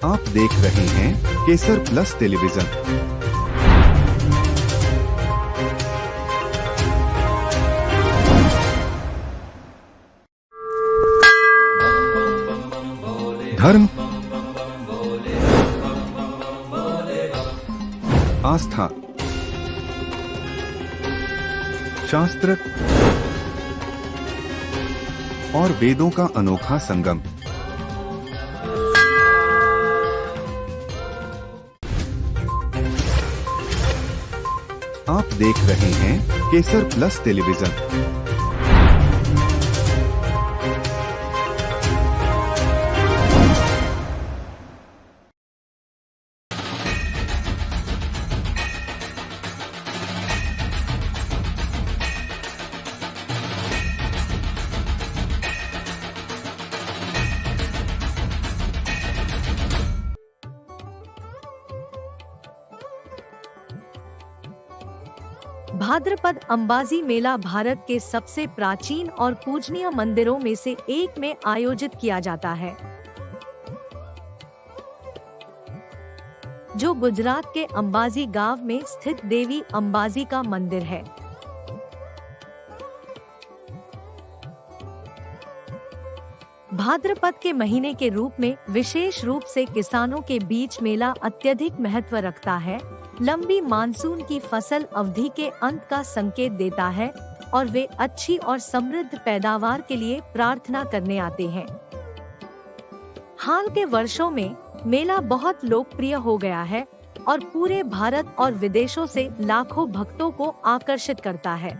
आप देख रहे हैं केसर प्लस टेलीविजन। धर्म, आस्था, शास्त्र और वेदों का अनोखा संगम। आप देख रहे हैं केसर प्लस टेलीविजन। भाद्रपद अंबाजी मेला भारत के सबसे प्राचीन और पूजनीय मंदिरों में से एक में आयोजित किया जाता है, जो गुजरात के अंबाजी गांव में स्थित देवी अंबाजी का मंदिर है। भाद्रपद के महीने के रूप में विशेष रूप से किसानों के बीच मेला अत्यधिक महत्व रखता है, लंबी मानसून की फसल अवधि के अंत का संकेत देता है और वे अच्छी और समृद्ध पैदावार के लिए प्रार्थना करने आते हैं। हाल के वर्षों में मेला बहुत लोकप्रिय हो गया है और पूरे भारत और विदेशों से लाखों भक्तों को आकर्षित करता है।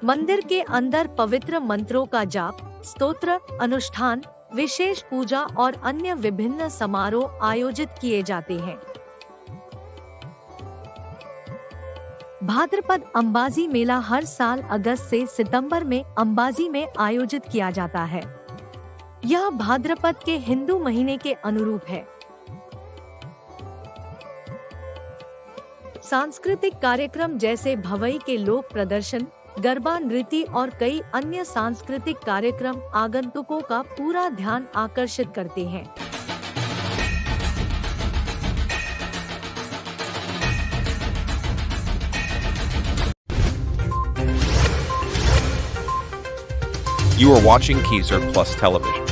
मंदिर के अंदर पवित्र मंत्रों का जाप, स्तोत्र, अनुष्ठान, विशेष पूजा और अन्य विभिन्न समारोह आयोजित किए जाते हैं। भाद्रपद अंबाजी मेला हर साल अगस्त से सितंबर में अंबाजी में आयोजित किया जाता है। यह भाद्रपद के हिंदू महीने के अनुरूप है। सांस्कृतिक कार्यक्रम जैसे भवई के लोक प्रदर्शन, गरबा नृत्य और कई अन्य सांस्कृतिक कार्यक्रम आगंतुकों का पूरा ध्यान आकर्षित करते हैं। You are watching Kesar Plus Television.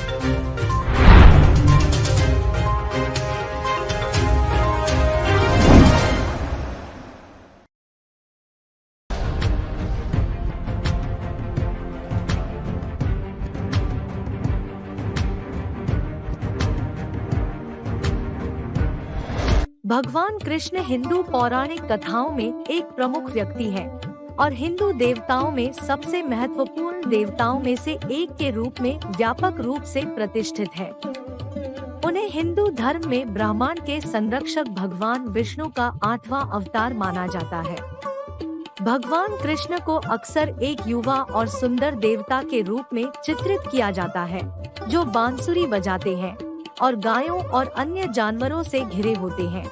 भगवान कृष्ण हिंदू पौराणिक कथाओं में एक प्रमुख व्यक्ति है और हिंदू देवताओं में सबसे महत्वपूर्ण देवताओं में से एक के रूप में व्यापक रूप से प्रतिष्ठित है। उन्हें हिंदू धर्म में ब्रह्मांड के संरक्षक भगवान विष्णु का 8वां अवतार माना जाता है। भगवान कृष्ण को अक्सर एक युवा और सुंदर देवता के रूप में चित्रित किया जाता है, जो बांसुरी बजाते हैं और गायों और अन्य जानवरों से घिरे होते हैं।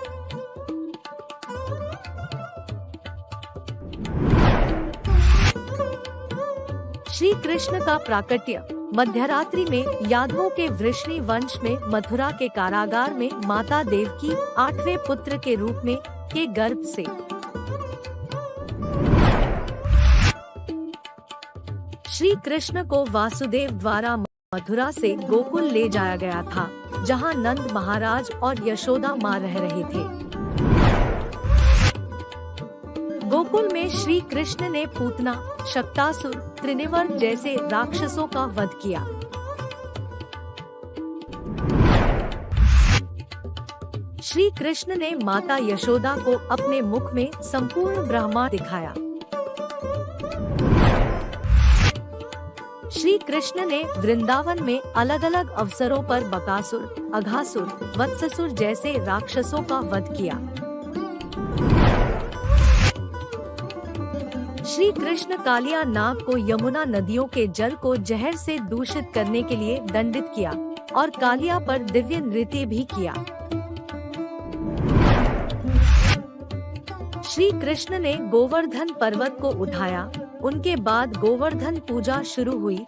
श्री कृष्ण का प्राकट्य मध्यरात्रि में यादवों के वृष्णि वंश में मथुरा के कारागार में माता देवकी 8वें पुत्र के रूप में के गर्भ से। श्री कृष्ण को वासुदेव द्वारा मथुरा से गोकुल ले जाया गया था, जहां नंद महाराज और यशोदा माँ रह रहे थे। गोकुल में श्री कृष्ण ने पूतना, शक्तासुर, त्रिनिवर जैसे राक्षसों का वध किया। श्री कृष्ण ने माता यशोदा को अपने मुख में संपूर्ण ब्रह्मांड दिखाया। श्री कृष्ण ने वृंदावन में अलग अलग अवसरों पर बकासुर, अघासुर, वत्ससुर जैसे राक्षसों का वध किया। श्री कृष्ण कालिया नाग को यमुना नदियों के जल को जहर से दूषित करने के लिए दंडित किया और कालिया पर दिव्य नृत्य भी किया। श्री कृष्ण ने गोवर्धन पर्वत को उठाया, उनके बाद गोवर्धन पूजा शुरू हुई।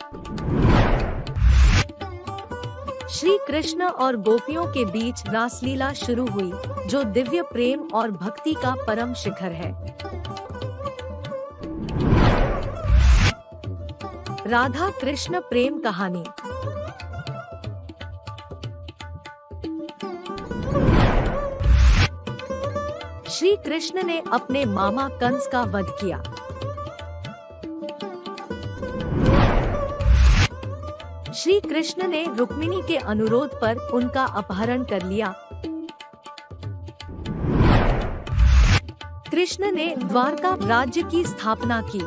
श्री कृष्ण और गोपियों के बीच रासलीला शुरू हुई, जो दिव्य प्रेम और भक्ति का परम शिखर है। राधा कृष्ण प्रेम कहानी। श्री कृष्ण ने अपने मामा कंस का वध किया। श्री कृष्ण ने रुक्मिणी के अनुरोध पर उनका अपहरण कर लिया। कृष्ण ने द्वारका राज्य की स्थापना की।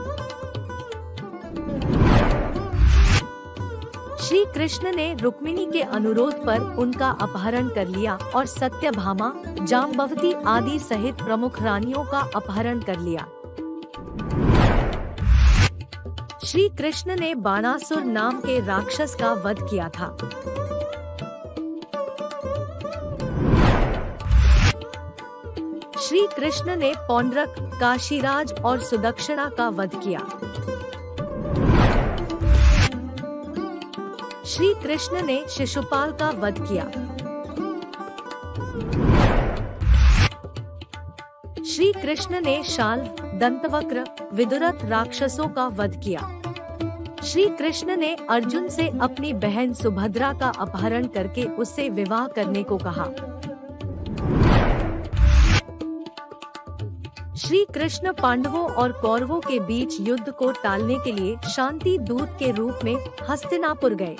श्री कृष्ण ने रुक्मिणी के अनुरोध पर उनका अपहरण कर लिया और सत्यभामा, जाम्बवती आदि सहित प्रमुख रानियों का अपहरण कर लिया। श्री कृष्ण ने बाणासुर नाम के राक्षस का वध किया था। श्री कृष्ण ने पौंड्रक, काशीराज और सुदक्षिणा का वध किया। श्री कृष्ण ने शिशुपाल का वध किया। श्री कृष्ण ने शाल, दंतवक्र, विदुरथ राक्षसों का वध किया। श्री कृष्ण ने अर्जुन से अपनी बहन सुभद्रा का अपहरण करके उससे विवाह करने को कहा। श्री कृष्ण पांडवों और कौरवों के बीच युद्ध को टालने के लिए शांति दूत के रूप में हस्तिनापुर गए।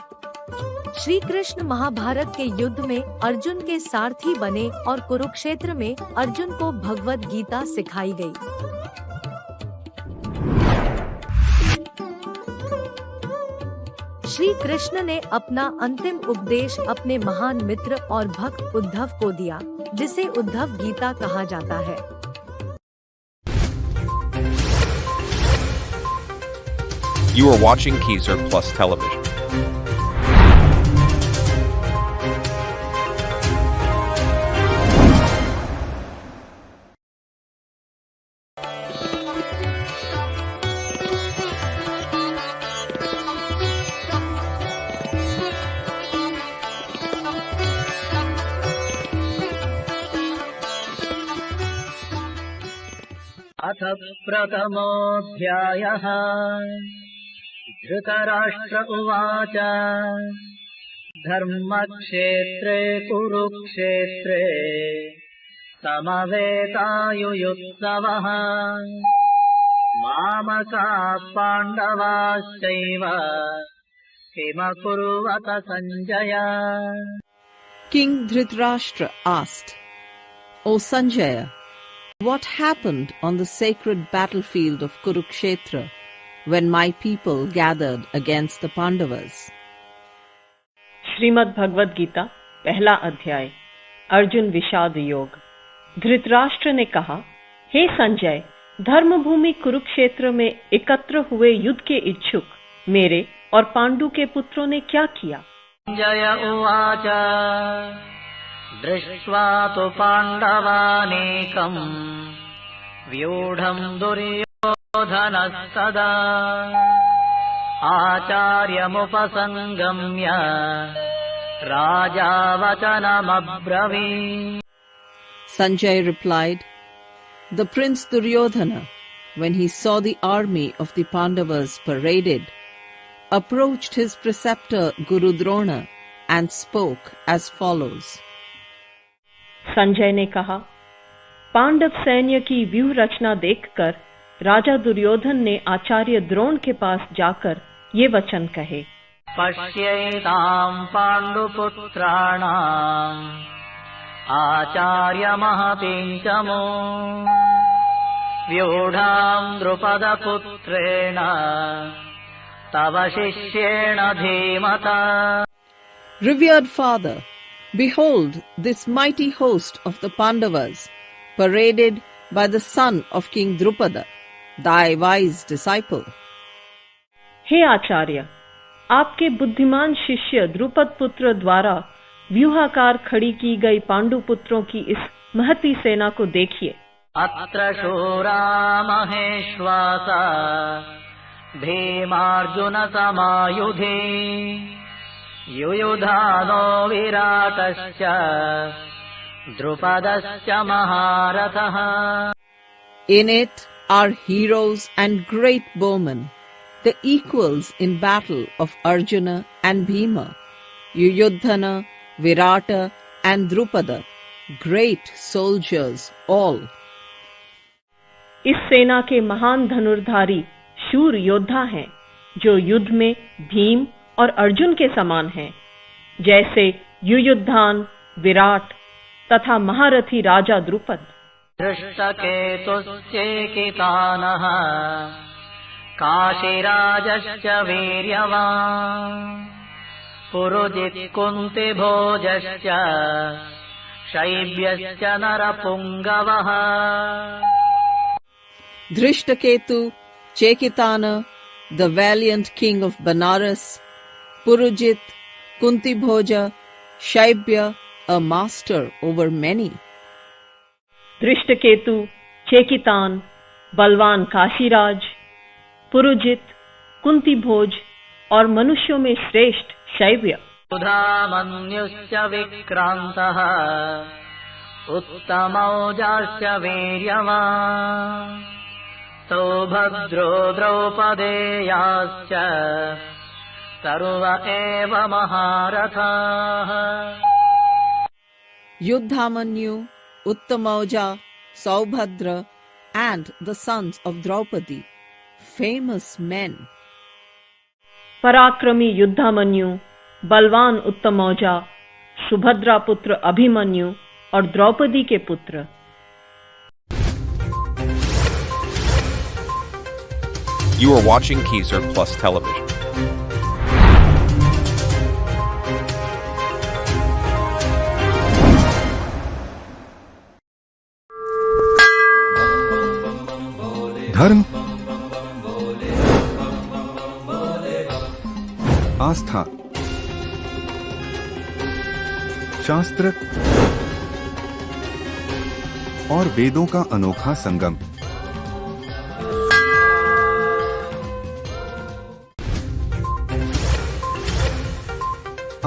श्री कृष्ण महाभारत के युद्ध में अर्जुन के सारथी बने और कुरुक्षेत्र में अर्जुन को भगवद गीता सिखाई गई। श्री कृष्ण ने अपना अंतिम उपदेश अपने महान मित्र और भक्त उद्धव को दिया, जिसे उद्धव गीता कहा जाता है। You are watching Kesar Plus Television. अथ प्रथमोऽध्यायः। धृतराष्ट्र उवाच धर्मक्षेत्रे कुरुक्षेत्रे समवेतायुयुत्सवः मामकाः पाण्डवाश्चैव किमकुर्वत Sanjay? King Dhritarashtra asked, O Sanjaya, what happened on the sacred battlefield of Kurukshetra when my people gathered against the Pandavas? Shrimad Bhagavad Gita पहला अध्याय अर्जुन विषाद योग। धृतराष्ट्र ने कहा, हे संजय, धर्मभूमि कुरुक्षेत्र में एकत्र हुए युद्ध के इच्छुक मेरे और पांडु के पुत्रों ने क्या किया? संजय उवाच दृष्ट्वा तु पाण्डवानेकम् व्यूढम् दुर्योधनस्तदा आचार्यमुपसंगम्य राजा वचनमब्रवीत्. Sanjay replied, the prince Duryodhana, when he saw the army of the Pandavas paraded, approached his preceptor Guru Drona and spoke as follows. Sanjay ने कहा, पांडव सैन्य की व्यूह रचना देखकर राजा दुर्योधन ने आचार्य द्रोण के पास जाकर ये वचन कहे. पश्येताम् पाण्डुपुत्राणाम् आचार्य महतीम् च मो व्यूढाम् द्रुपदपुत्रेण तव शिष्येण धीमता. Revered father, behold this mighty host of the Pandavas, paraded by the son of King Drupada, thy wise disciple. हे आचार्य, आपके बुद्धिमान शिष्य द्रुपद पुत्र द्वारा व्यूहाकार खड़ी की गई पांडु पुत्रों की इस महती सेना को देखिए. अत्र शूरा महेश्वासा Bhimarjun समायुधे युयुधानो विराटश्च द्रुपदश्च महारथः. In it are heroes and great bowmen, the equals in battle of Arjuna and Bhima, Yuyudhana, Virata and Drupada, great soldiers all. इस सेना के महान धनुर्धारी शूर योद्धा हैं, जो युद्ध में भीम और अर्जुन के समान हैं, जैसे युयुधान, विराट तथा महारथी राजा द्रुपद. दृष्टकेतुश्चेकितानः काशीराजश्च वीर्यवान् Purujit कुन्तिभोजश्च शैब्यश्च नरपुङ्गवः. Drishtaketu, Chekitana, the valiant king of Banaras, Purujit, Kuntibhoja, Shaibya, a master over many. Dhrishtaketu, Chekitan, बलवान काशीराज, पुरुजित, कुंतीभोज और मनुष्यों में श्रेष्ठ शैव्य. सुधामन्युश्च विक्रान्तः उत्तमौजाश्च वीर्यवान् सौभद्रो द्रौपदेयाश्च सर्व एव महारथाः. Yuddhamanyu, Uttamauja, Saubhadra, and the sons of Draupadi, famous men. पराक्रमी युद्धामन्यु, बलवान उत्तमौजा, सुभद्रा पुत्र अभिमन्यु और द्रौपदी के पुत्र. You are watching Kesar Plus Television. धर्म, आस्था, शास्त्र और वेदों का अनोखा संगम.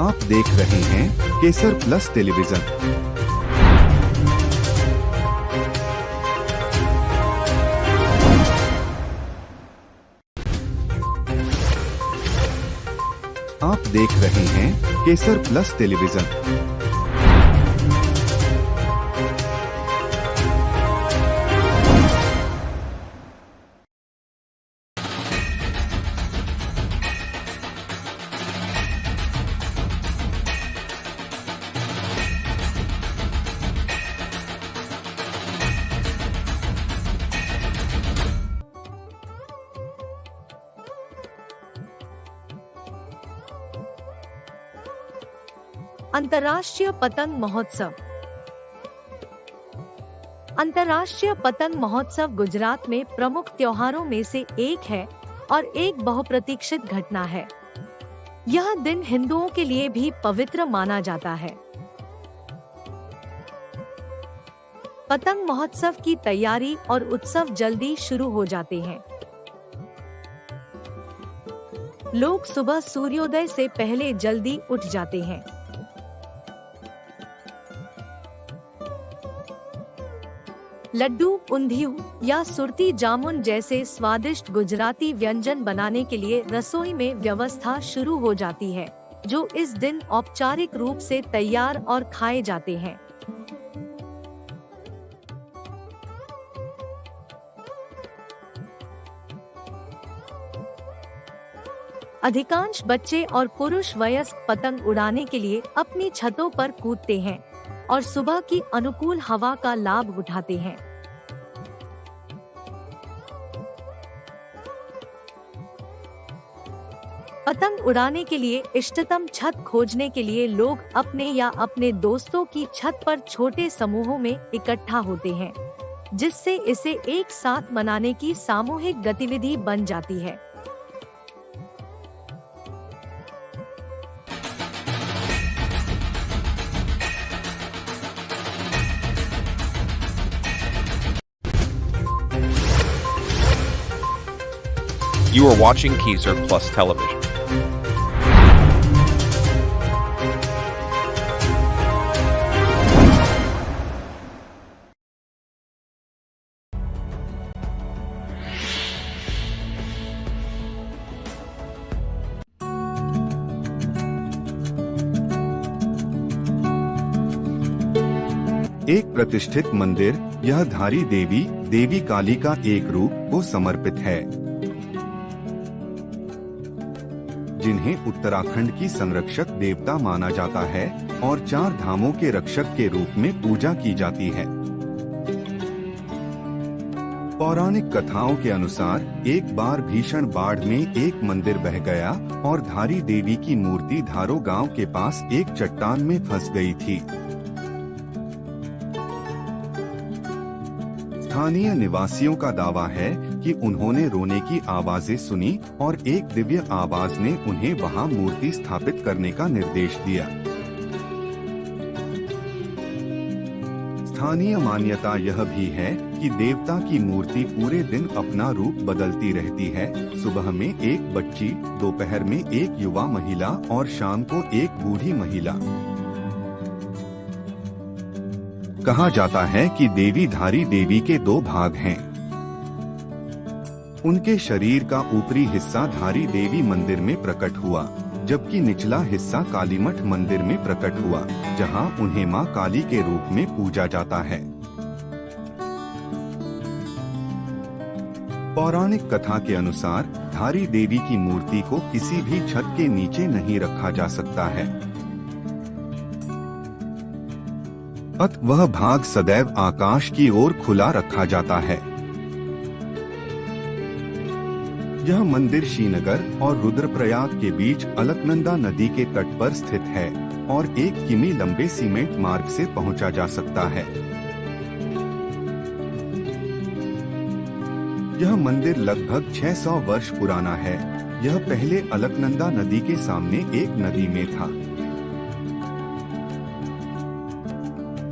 आप देख रहे हैं केसर प्लस टेलीविजन. आप देख रहे हैं केसर प्लस टेलीविजन. अंतर्राष्ट्रीय पतंग महोत्सव. अंतर्राष्ट्रीय पतंग महोत्सव गुजरात में प्रमुख त्योहारों में से एक है और एक बहुप्रतीक्षित घटना है. यह दिन हिंदुओं के लिए भी पवित्र माना जाता है. पतंग महोत्सव की तैयारी और उत्सव जल्दी शुरू हो जाते हैं. लोग सुबह सूर्योदय से पहले जल्दी उठ जाते हैं. लड्डू, उंधियू या सुरती जामुन जैसे स्वादिष्ट गुजराती व्यंजन बनाने के लिए रसोई में व्यवस्था शुरू हो जाती है, जो इस दिन औपचारिक रूप से तैयार और खाए जाते हैं. अधिकांश बच्चे और पुरुष वयस्क पतंग उड़ाने के लिए अपनी छतों पर कूदते हैं और सुबह की अनुकूल हवा का लाभ उठाते हैं. पतंग उड़ाने के लिए इष्टतम छत खोजने के लिए लोग अपने या अपने दोस्तों की छत पर छोटे समूहों में इकट्ठा होते हैं, जिससे इसे एक साथ मनाने की सामूहिक गतिविधि बन जाती है. You are watching Kesar Plus Television. एक प्रतिष्ठित मंदिर, यह धारी देवी देवी काली का एक रूप को समर्पित है, जिन्हें उत्तराखंड की संरक्षक देवता माना जाता है और 4 धामों के रक्षक के रूप में पूजा की जाती है। पौराणिक कथाओं के अनुसार एक बार भीषण बाढ़ में एक मंदिर बह गया और धारी देवी की मूर्ति धारो गांव के पास एक चट्टान में फंस गई थी। स्थानीय निवासियों का दावा है कि उन्होंने रोने की आवाजें सुनी और एक दिव्य आवाज ने उन्हें वहां मूर्ति स्थापित करने का निर्देश दिया। स्थानीय मान्यता यह भी है कि देवता की मूर्ति पूरे दिन अपना रूप बदलती रहती है। सुबह में एक बच्ची, दोपहर में एक युवा महिला और शाम को एक बूढ़ी महिला। कहा जाता है कि देवी धारी देवी के 2 भाग हैं। उनके शरीर का ऊपरी हिस्सा धारी देवी मंदिर में प्रकट हुआ, जबकि निचला हिस्सा कालीमठ मंदिर में प्रकट हुआ, जहां उन्हें मां काली के रूप में पूजा जाता है। पौराणिक कथा के अनुसार धारी देवी की मूर्ति को किसी भी छत के नीचे नहीं रखा जा सकता है। अतः वह भाग सदैव आकाश की ओर खुला रखा जाता है। यह मंदिर श्रीनगर और रुद्रप्रयाग के बीच अलकनंदा नदी के तट पर स्थित है और 1 किमी लंबे सीमेंट मार्ग से पहुंचा जा सकता है। यह मंदिर लगभग 600 वर्ष पुराना है। यह पहले अलकनंदा नदी के सामने एक नदी में था।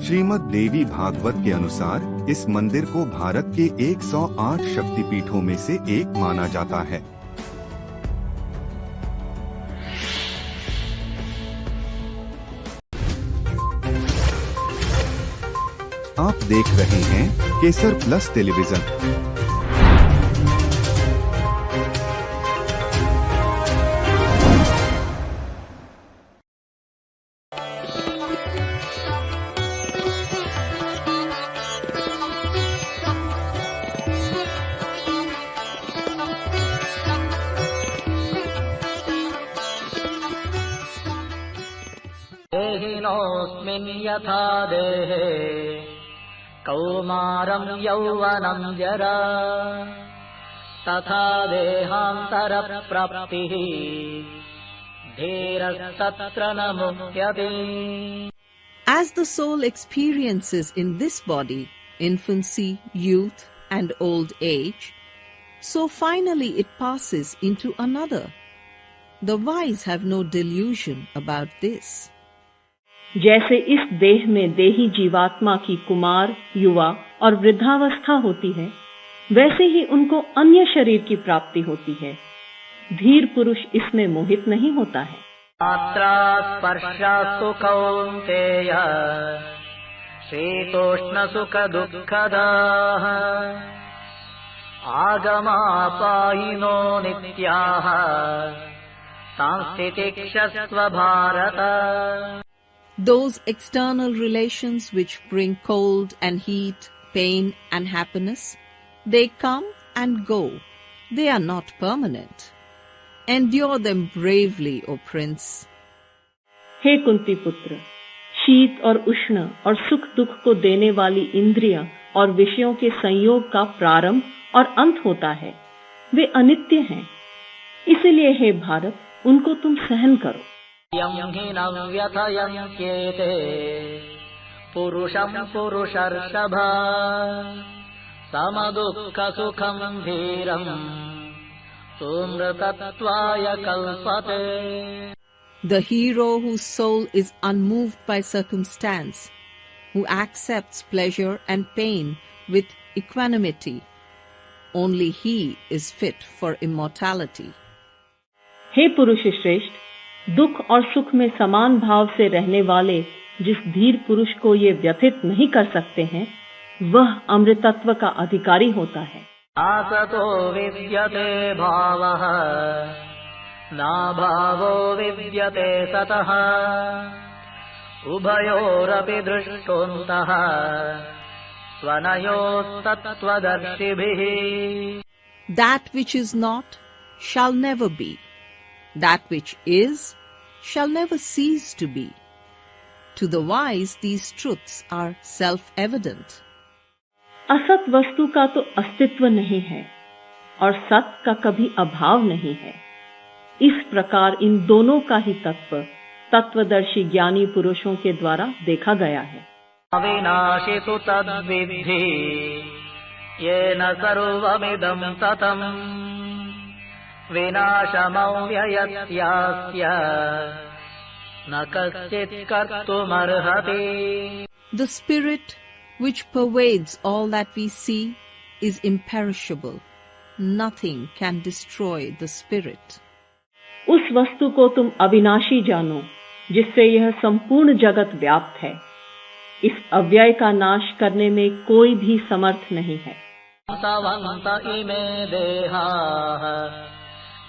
श्रीमद् देवी भागवत के अनुसार इस मंदिर को भारत के 108 शक्तिपीठों में से एक माना जाता है। आप देख रहे हैं केसर प्लस टेलीविजन। देहिनोऽस्मिन् यथा देहे कौमारं यौवनं जरा तथा देहान्तरप्राप्तिः धीरस्तत्र न मुह्यते। As the soul experiences in this body infancy, youth and old age, so finally it passes into another. The wise have no delusion about this. जैसे इस देह में देही जीवात्मा की कुमार, युवा और वृद्धावस्था होती है, वैसे ही उनको अन्य शरीर की प्राप्ति होती है। धीर पुरुष इसमें मोहित नहीं होता है। मात्रा स्पर्शास्तु कौन्तेय शीतोष्ण सुख दुःखदाः आगमापायिनो नित्याः सांस्थितिक्षस्व Bharat. Those external relations which bring cold and heat, pain and happiness, they come and go. They are not permanent. Endure them bravely, O Prince. हे कुंती पुत्र, शीत और उष्ण और सुख दुख को देने वाली इंद्रियां और विषयों के संयोग का प्रारंभ और अंत होता है। वे अनित्य हैं। इसलिए हे भारत, उनको तुम सहन करो। यं हि न व्यथयन्त्येते पुरुषं पुरुषर्षभ समदुःखसुखं धीरं सुमृतत्वाय कल्पते। The hero whose soul is unmoved by circumstance, who accepts pleasure and pain with equanimity, only he is fit for immortality. हे पुरुष श्रेष्ठ, दुख और सुख में समान भाव से रहने वाले जिस धीर पुरुष को ये व्यथित नहीं कर सकते हैं, वह अमृतत्व का अधिकारी होता है। आसतो विद्यते भावः न भावो विद्यते सतः उभयोरपि दृष्टोऽन्तः स्वनयोस्तत्त्वदर्शिभिः That which is not shall never be. That which is shall never cease to be. To the wise, these truths are self-evident. असत वस्तु का तो अस्तित्व नहीं है और सत का कभी अभाव नहीं है। इस प्रकार इन दोनों का ही तत्वदर्शी ज्ञानी पुरुषों के द्वारा देखा गया है। अविनाशी तु तद्विद्धि येन सर्वमिदं ततम् विनाशमव्ययस्यास्य न कश्चित् कर्तुमर्हति। The spirit which pervades all that we see is imperishable. Nothing can destroy the spirit. उस वस्तु को तुम अविनाशी जानो जिससे यह संपूर्ण जगत व्याप्त है। इस अव्यय का नाश करने में कोई भी समर्थ नहीं है। सवन्त इमे देहाः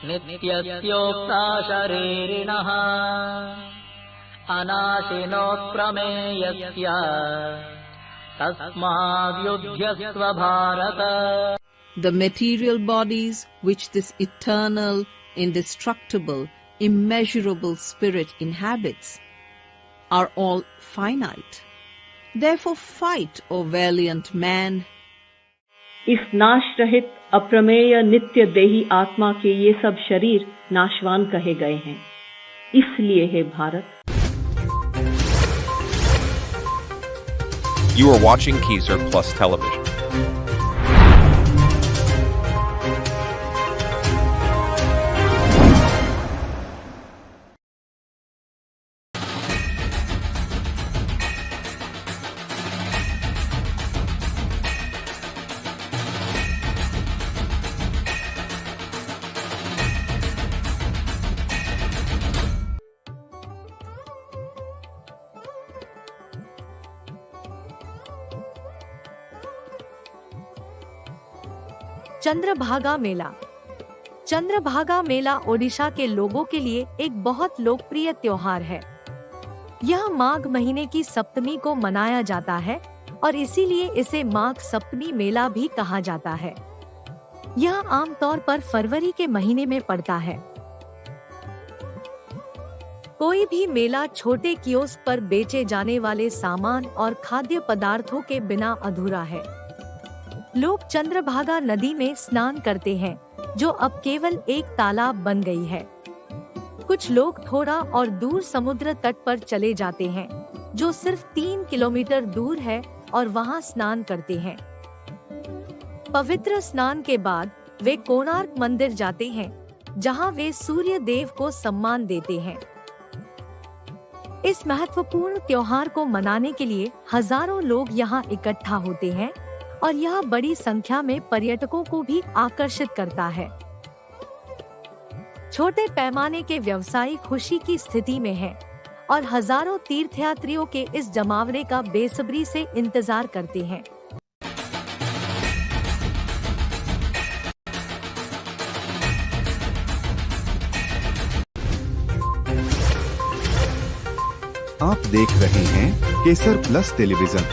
नित्यस्योक्ता शरीरिणः अनाशिनो प्रमेयस्य तस्माद्युध्यस्व Bharat. The material bodies which this eternal, indestructible, immeasurable spirit inhabits are all finite. Therefore fight, O valiant man. इस नाश रहित अप्रमेय नित्य देही आत्मा के ये सब शरीर नाशवान कहे गए हैं। इसलिए हे Bharat. You are watching Kesar Plus Television. Chandrabhaga मेला। चंद्रभागा मेला ओडिशा के लोगों के लिए एक बहुत लोकप्रिय त्योहार है। यह माघ महीने की सप्तमी को मनाया जाता है और इसीलिए इसे माघ सप्तमी मेला भी कहा जाता है। यह आमतौर पर फरवरी के महीने में पड़ता है। कोई भी मेला छोटे कियोस्क पर बेचे जाने वाले सामान और खाद्य पदार्थों के बिना अधूरा है। लोग चंद्रभागा नदी में स्नान करते हैं, जो अब केवल एक तालाब बन गई है। कुछ लोग थोड़ा और दूर समुद्र तट पर चले जाते हैं, जो सिर्फ 3 किलोमीटर दूर है, और वहां स्नान करते हैं। पवित्र स्नान के बाद वे कोणार्क मंदिर जाते हैं, जहां वे सूर्य देव को सम्मान देते हैं। इस महत्वपूर्ण त्योहार को मनाने के लिए हजारों लोग यहाँ इकट्ठा होते हैं और यह बड़ी संख्या में पर्यटकों को भी आकर्षित करता है। छोटे पैमाने के व्यवसायी खुशी की स्थिति में हैं और हजारों तीर्थयात्रियों के इस जमावड़े का बेसब्री से इंतजार करते हैं। आप देख रहे हैं Kesar plus television.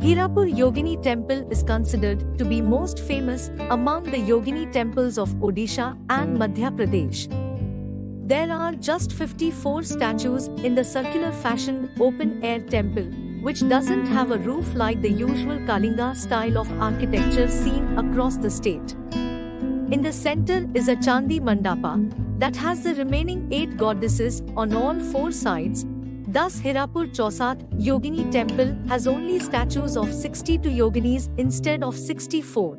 Hirapur Yogini Temple is considered to be most famous among the Yogini temples of Odisha and Madhya Pradesh. There are just 54 statues in the circular fashioned open-air temple, which doesn't have a roof like the usual Kalinga style of architecture seen across the state. In the center is a Chandi Mandapa that has the remaining 8 goddesses on all 4 sides. Thus, Hirapur Chausat Yogini Temple has only statues of 62 yoginis instead of 64.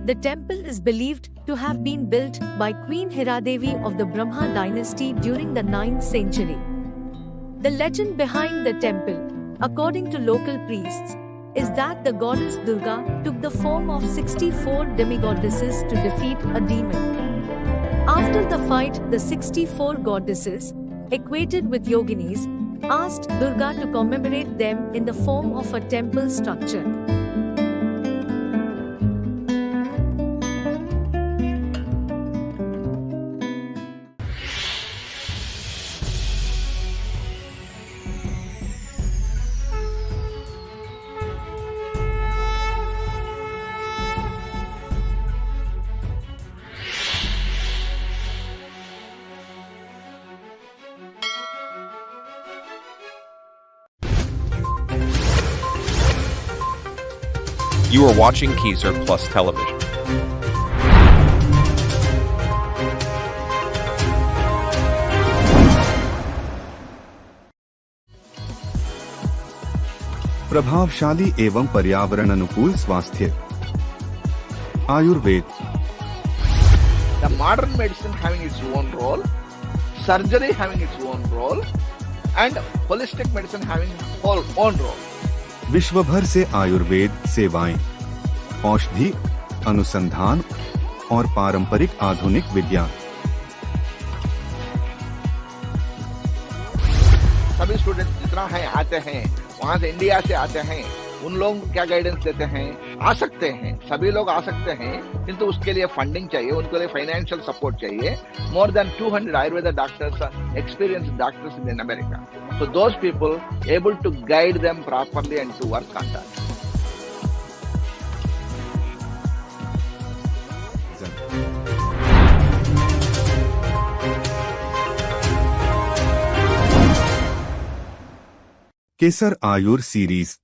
The temple is believed to have been built by Queen Hiradevi of the Brahma dynasty during the 9th century. The legend behind the temple, according to local priests, is that the goddess Durga took the form of 64 demigoddesses to defeat a demon. After the fight, the 64 goddesses, equated with yoginis, asked Durga to commemorate them in the form of a temple structure. You are watching Kesar Plus Television. प्रभावशाली एवं पर्यावरण अनुकूल स्वास्थ्य। Ayurveda. The modern medicine having its own role, surgery having its own role, and holistic medicine having its own role. विश्व भर से आयुर्वेद सेवाएं, औषधि, अनुसंधान और पारंपरिक आधुनिक विज्ञान। सभी स्टूडेंट्स जितना है आते हैं, वहाँ से इंडिया से आते हैं, उन लोगों को क्या गाइडेंस देते हैं? आ सकते हैं, सभी लोग आ सकते हैं, किंतु उसके लिए फंडिंग चाहिए, उनके लिए फाइनेंशियल सपोर्ट चाहिए। More than 200 Ayurveda doctors are experienced doctors in America. So those people able to guide them properly and to work on that. Kesar Ayur series.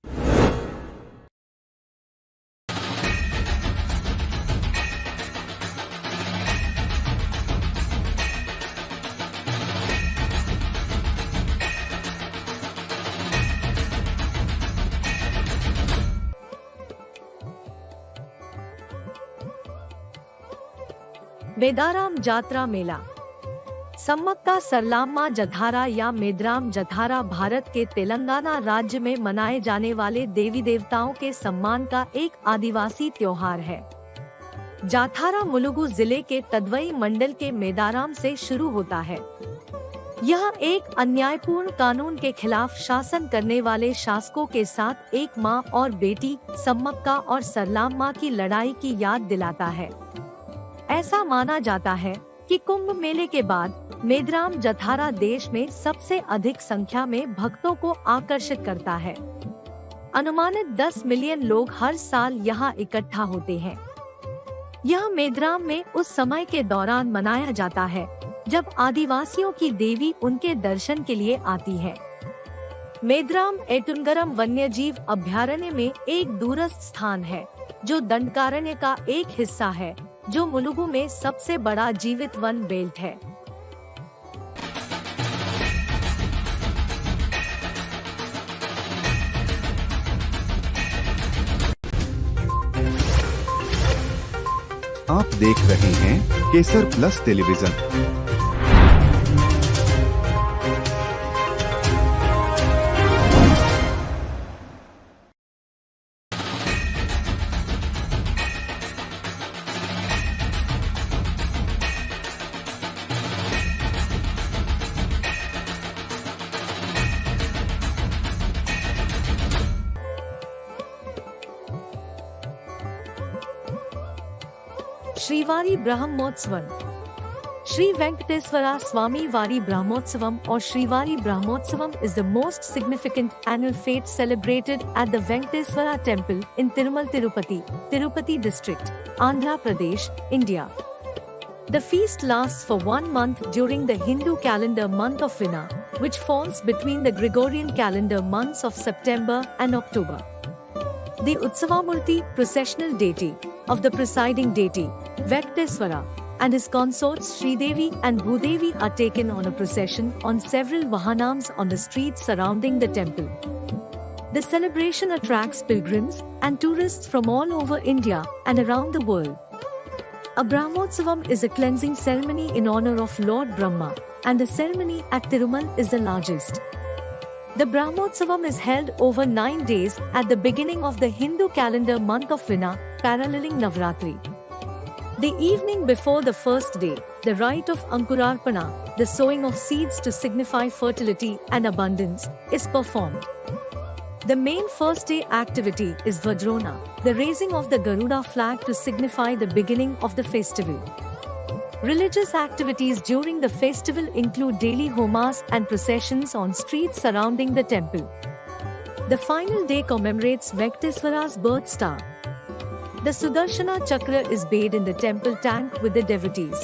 Medaram Jatara मेला। सम्मक्का सरलाम्मा जथारा या मेदराम जथारा भारत के तेलंगाना राज्य में मनाए जाने वाले देवी देवताओं के सम्मान का एक आदिवासी त्योहार है। जाथारा मुलुगु जिले के तदवई मंडल के मेदाराम से शुरू होता है। यह एक अन्यायपूर्ण कानून के खिलाफ शासन करने वाले शासकों के साथ एक मां और बेटी सम्मक्का और सरलाम्मा की लड़ाई की याद दिलाता है। ऐसा माना जाता है कि कुंभ मेले के बाद मेदराम जथारा देश में सबसे अधिक संख्या में भक्तों को आकर्षित करता है। अनुमानित 10 मिलियन लोग हर साल यहाँ इकट्ठा होते हैं। यह मेदराम में उस समय के दौरान मनाया जाता है जब आदिवासियों की देवी उनके दर्शन के लिए आती है। मेदराम एटुनगरम वन्यजीव अभयारण्य में एक दूरस्थ स्थान है जो दंडकारण्य का एक हिस्सा है, जो मुलुगु में सबसे बड़ा जीवित वन बेल्ट है। आप देख रहे हैं Kesar plus television. Srivari Brahmotsavam. Shri Venkateswara Swami Vari Brahmotsavam or Shrivari Brahmotsavam is the most significant annual fete celebrated at the Venkateswara Temple in Tirumal Tirupati, Tirupati district, Andhra Pradesh, India. The feast lasts for 1 month during the Hindu calendar month of Vina, which falls between the Gregorian calendar months of September and October. The Utsavamurti, processional deity, of the presiding deity, Venkateswara, and his consorts Sridevi and Bhudevi are taken on a procession on several vahanams on the streets surrounding the temple. The celebration attracts pilgrims and tourists from all over India and around the world. A Brahmotsavam is a cleansing ceremony in honor of Lord Brahma, and the ceremony at Tirumal is the largest. The Brahmotsavam is held over 9 days at the beginning of the Hindu calendar month of Vina, paralleling Navratri. The evening before the first day, the rite of Ankurarpana, the sowing of seeds to signify fertility and abundance, is performed. The main first day activity is Vajrona, the raising of the Garuda flag to signify the beginning of the festival. Religious activities during the festival include daily homas and processions on streets surrounding the temple. The final day commemorates Venkateswara's birth star. The Sudarshana Chakra is bathed in the temple tank with the devotees.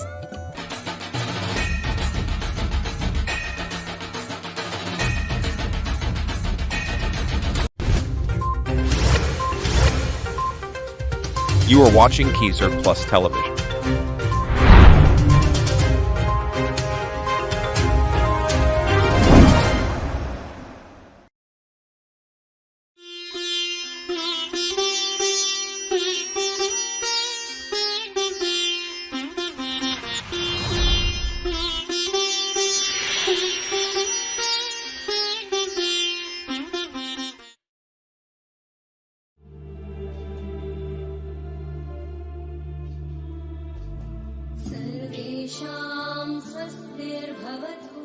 You are watching Kesar Plus Television. सर्वेषां स्वस्तिर्भवतु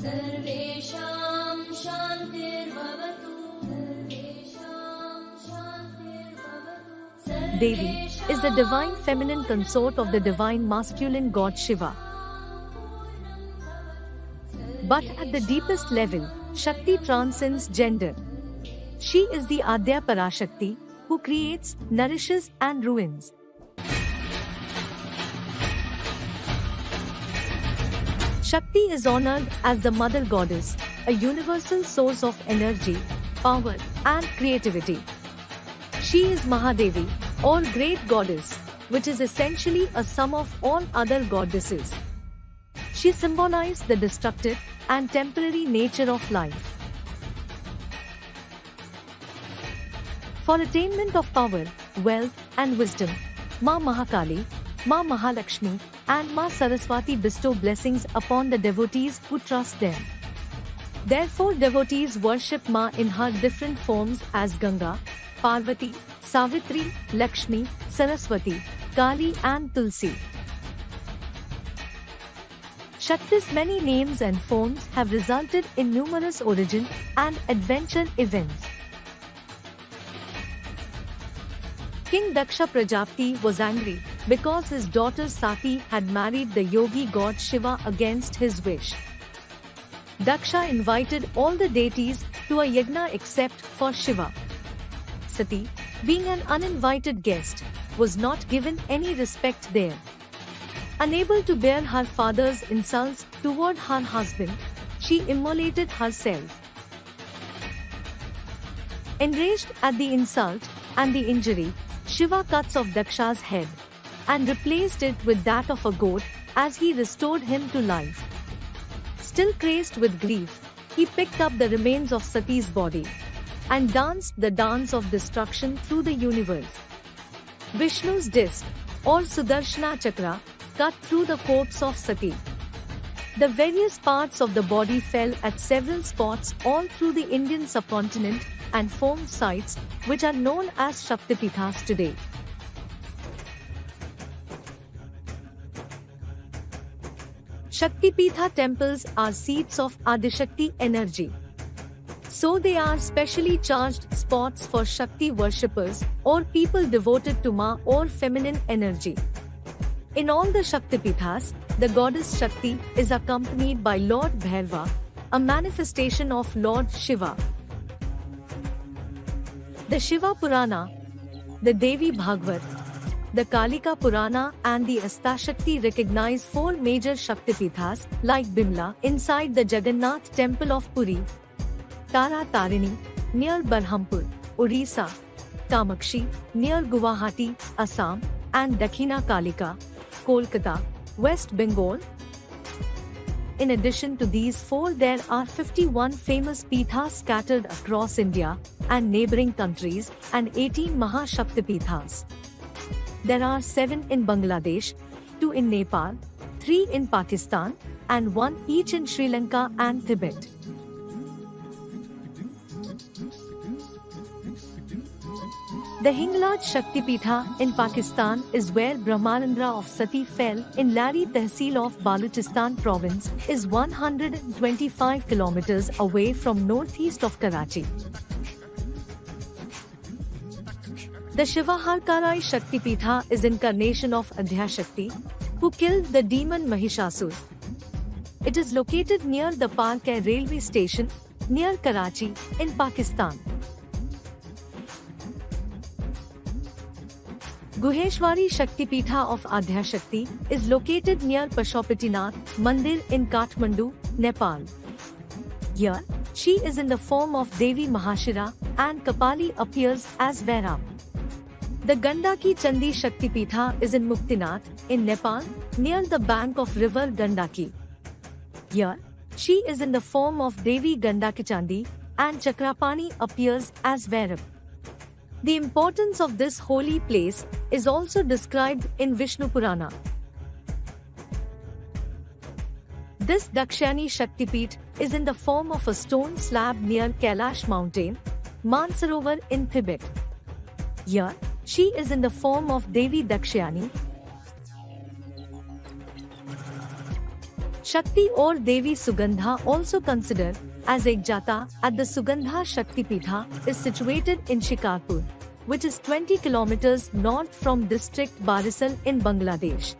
सर्वेषां शान्तिर्भवतु Devi is the divine feminine consort of the divine masculine god Shiva. But at the deepest level, Shakti transcends gender. She is the Adya Parashakti, who creates, nourishes and ruins. Shakti is honored as the mother goddess, a universal source of energy, power and creativity. She is Mahadevi, or great goddess, which is essentially a sum of all other goddesses. She symbolizes the destructive and temporary nature of life. For attainment of power, wealth and wisdom, Ma Mahakali, Ma Mahalakshmi and Ma Saraswati bestow blessings upon the devotees who trust them. Therefore, devotees worship Ma in her different forms as Ganga, Parvati, Savitri, Lakshmi, Saraswati, Kali and Tulsi. Shakti's many names and forms have resulted in numerous origin and adventure events. King Daksha Prajapati was angry because his daughter Sati had married the yogi god Shiva against his wish. Daksha invited all the deities to a yajna except for Shiva. Sati, being an uninvited guest, was not given any respect there. Unable to bear her father's insults toward her husband, she immolated herself. Enraged at the insult and the injury, Shiva cuts off Daksha's head and replaced it with that of a goat as he restored him to life. Still crazed with grief, he picked up the remains of Sati's body and danced the dance of destruction through the universe. Vishnu's disc, or Sudarshana Chakra, cut through the corpse of Sati. The various parts of the body fell at several spots all through the Indian subcontinent and formed sites which are known as Shaktipithas today. Shaktipitha temples are seats of Adishakti energy. So they are specially charged spots for Shakti worshippers or people devoted to Ma or feminine energy. In all the Shaktipithas, the goddess Shakti is accompanied by Lord Bhairava, a manifestation of Lord Shiva. The Shiva Purana, the Devi Bhagavad, the Kalika Purana and the Astashakti recognize 4 major Shaktipithas like Bimla inside the Jagannath temple of Puri, Tara Tarini near Berhampur, Odisha, Kamakshi near Guwahati, Assam, and Dakhina Kalika, Kolkata, West Bengal. In addition to these 4, there are 51 famous Pithas scattered across India and neighboring countries and 18 Mahashaktipithas. There are 7 in Bangladesh, 2 in Nepal, 3 in Pakistan, and 1 each in Sri Lanka and Tibet. The Hinglaj Shaktipitha in Pakistan is where Brahmanandra of Sati fell in Lari Tehsil of Balochistan province is 125 kilometers away from northeast of Karachi. The Shivaharkarai Shaktipitha is incarnation of Adhyashakti, who killed the demon Mahishasur. It is located near the Parkai railway station, near Karachi, in Pakistan. Guheshwari Shaktipitha of Adhyashakti is located near Pashupatinath Mandir in Kathmandu, Nepal. Here, she is in the form of Devi Mahashira and Kapali appears as Vairab. The Gandaki Chandi Shaktipitha is in Muktinath, in Nepal, near the bank of river Gandaki. Here, she is in the form of Devi Gandaki and Chakrapani appears as Vairab. The importance of this holy place is also described in Vishnu Purana. This Dakshayani Shaktipith is in the form of a stone slab near Kailash mountain, Mansarovar in Tibet. Here, she is in the form of Devi Dakshayani. Shakti or Devi Sugandha, also considered as Ekjata at the Sugandha Shaktipitha, is situated in Shikarpur, which is 20 kilometers north from district Barisal in Bangladesh.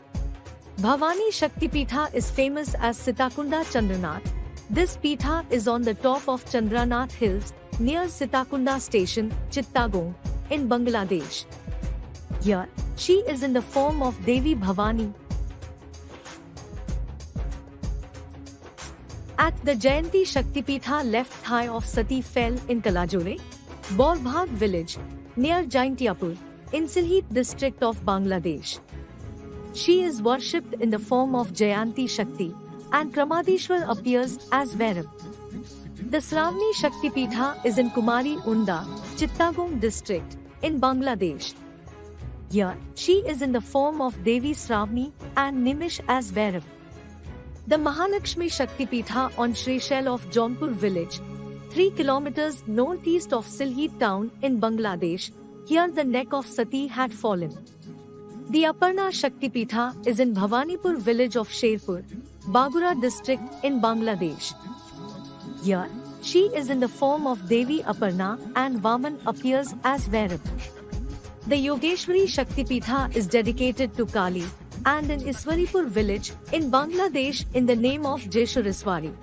Bhavani Shaktipitha is famous as Sitakunda Chandranath. This Pitha is on the top of Chandranath Hills near Sitakunda Station, Chittagong, in Bangladesh. Here, she is in the form of Devi Bhavani. At the Jayanti Shaktipitha, left thigh of Sati fell in Kalajore, Borbhag village, near Jaintiapur, in Silheet district of Bangladesh. She is worshipped in the form of Jayanti Shakti, and Kramadishwar appears as Vairab. The Sravani Shaktipitha is in Kumari Unda, Chittagong district, in Bangladesh. Here, she is in the form of Devi Sravani and Nimish as Vairab. The Mahalakshmi Shaktipitha on Shrishel of Jaunpur village, 3 kilometers northeast of Silheet town in Bangladesh. Here the neck of Sati had fallen. The Aparna Shaktipitha is in Bhavanipur village of Sherpur, Bagura district in Bangladesh. Here, she is in the form of Devi Aparna and Vaman appears as Vairab. The Yogeshwari Shaktipitha is dedicated to Kali and in Iswaripur village in Bangladesh in the name of Jeshuriswari.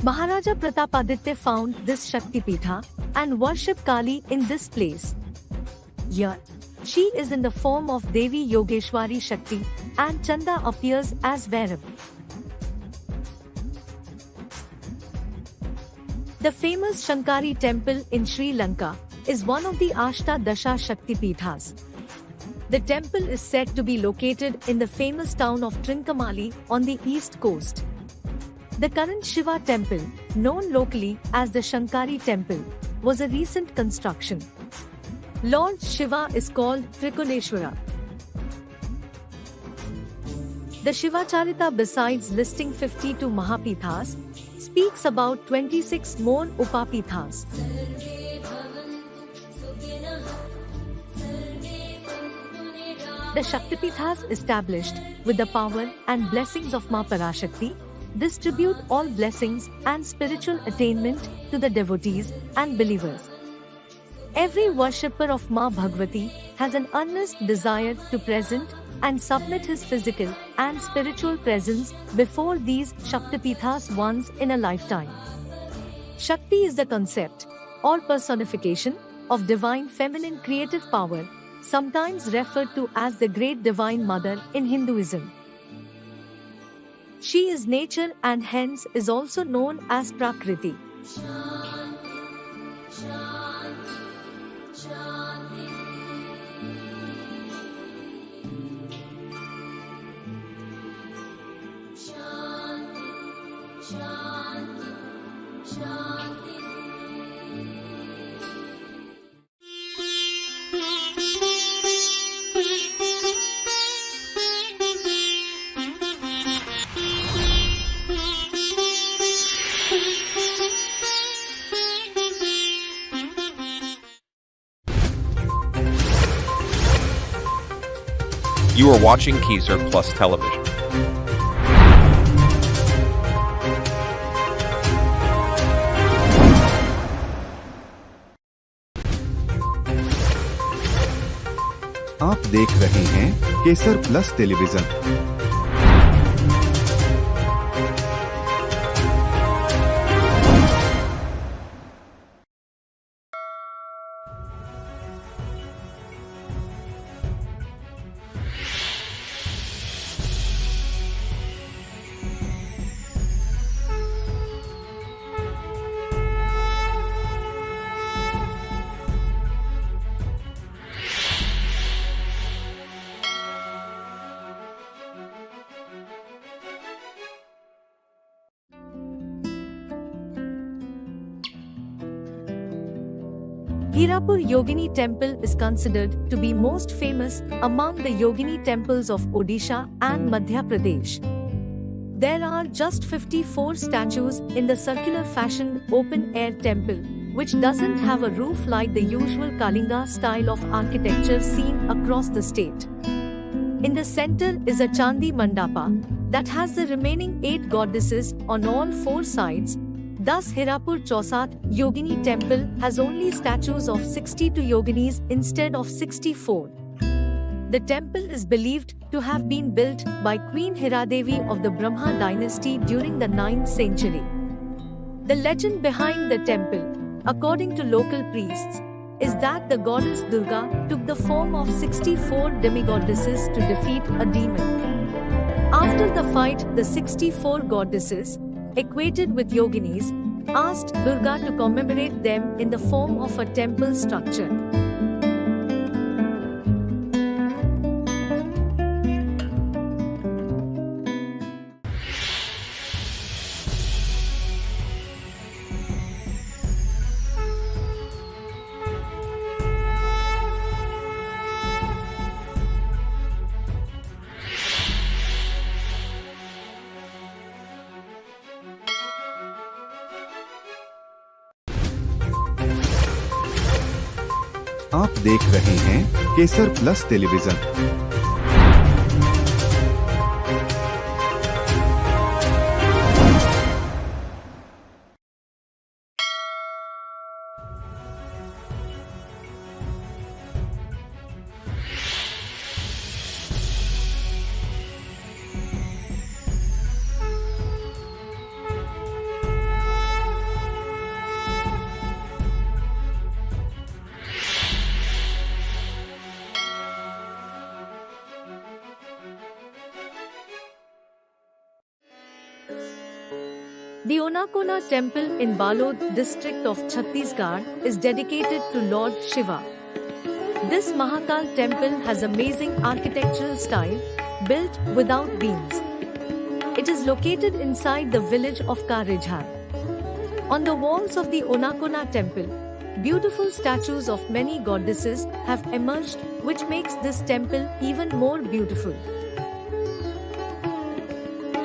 Maharaja Pratapaditya found this Shaktipitha and worshipped Kali in this place. Here, she is in the form of Devi Yogeshwari Shakti and Chanda appears as Vairab. The famous Shankari temple in Sri Lanka is one of the Ashtadasha Shaktipithas. The temple is said to be located in the famous town of Trincomalee on the east coast. The current Shiva temple, known locally as the Shankari temple, was a recent construction. Lord Shiva is called Trikoneshwara. The Shivacharita, besides listing 52 Mahapithas, speaks about 26 more Upapithas. The Shaktipithas established with the power and blessings of Ma Parashakti distribute all blessings and spiritual attainment to the devotees and believers. Every worshipper of Ma Bhagavati has an earnest desire to present and submit his physical and spiritual presence before these Shaktipithas once in a lifetime. Shakti is the concept or personification of divine feminine creative power, sometimes referred to as the Great Divine Mother in Hinduism. She is nature and hence is also known as Prakriti. You are watching Kesar Plus Television. आप देख रहे हैं Kesar plus television. Hirapur Yogini Temple is considered to be most famous among the Yogini temples of Odisha and Madhya Pradesh. There are just 54 statues in the circular fashion open-air temple, which doesn't have a roof like the usual Kalinga style of architecture seen across the state. In the center is a Chandi Mandapa that has the remaining 8 goddesses on all 4 sides. Thus, Hirapur Chausat Yogini temple has only statues of 62 yoginis instead of 64. The temple is believed to have been built by Queen Hiradevi of the Brahma dynasty during the 9th century. The legend behind the temple, according to local priests, is that the goddess Durga took the form of 64 demigoddesses to defeat a demon. After the fight, the 64 goddesses, equated with yoginis, asked Durga to commemorate them in the form of a temple structure. आप देख रहे हैं Kesar plus television. The Onakona temple in Balod district of Chhattisgarh is dedicated to Lord Shiva. This Mahakal temple has amazing architectural style, built without beams. It is located inside the village of Karijhar. On the walls of the Onakona temple, beautiful statues of many goddesses have emerged, which makes this temple even more beautiful.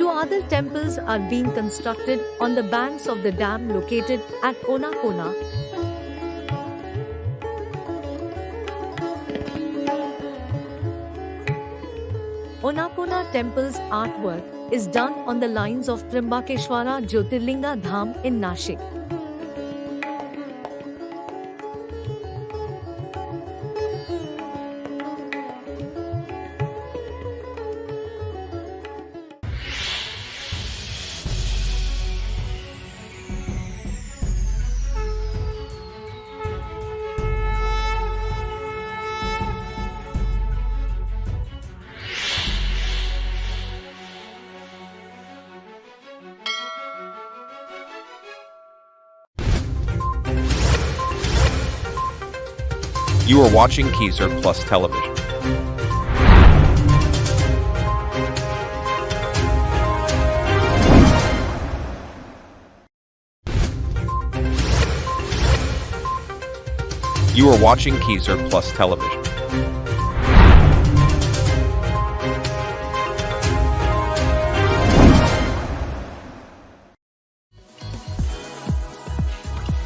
2 other temples are being constructed on the banks of the dam located at Onakona. Onakona temple's artwork is done on the lines of Trimbakeshwara Jyotirlinga Dham in Nashik. You are watching Kesar Plus Television. You are watching Kesar Plus Television.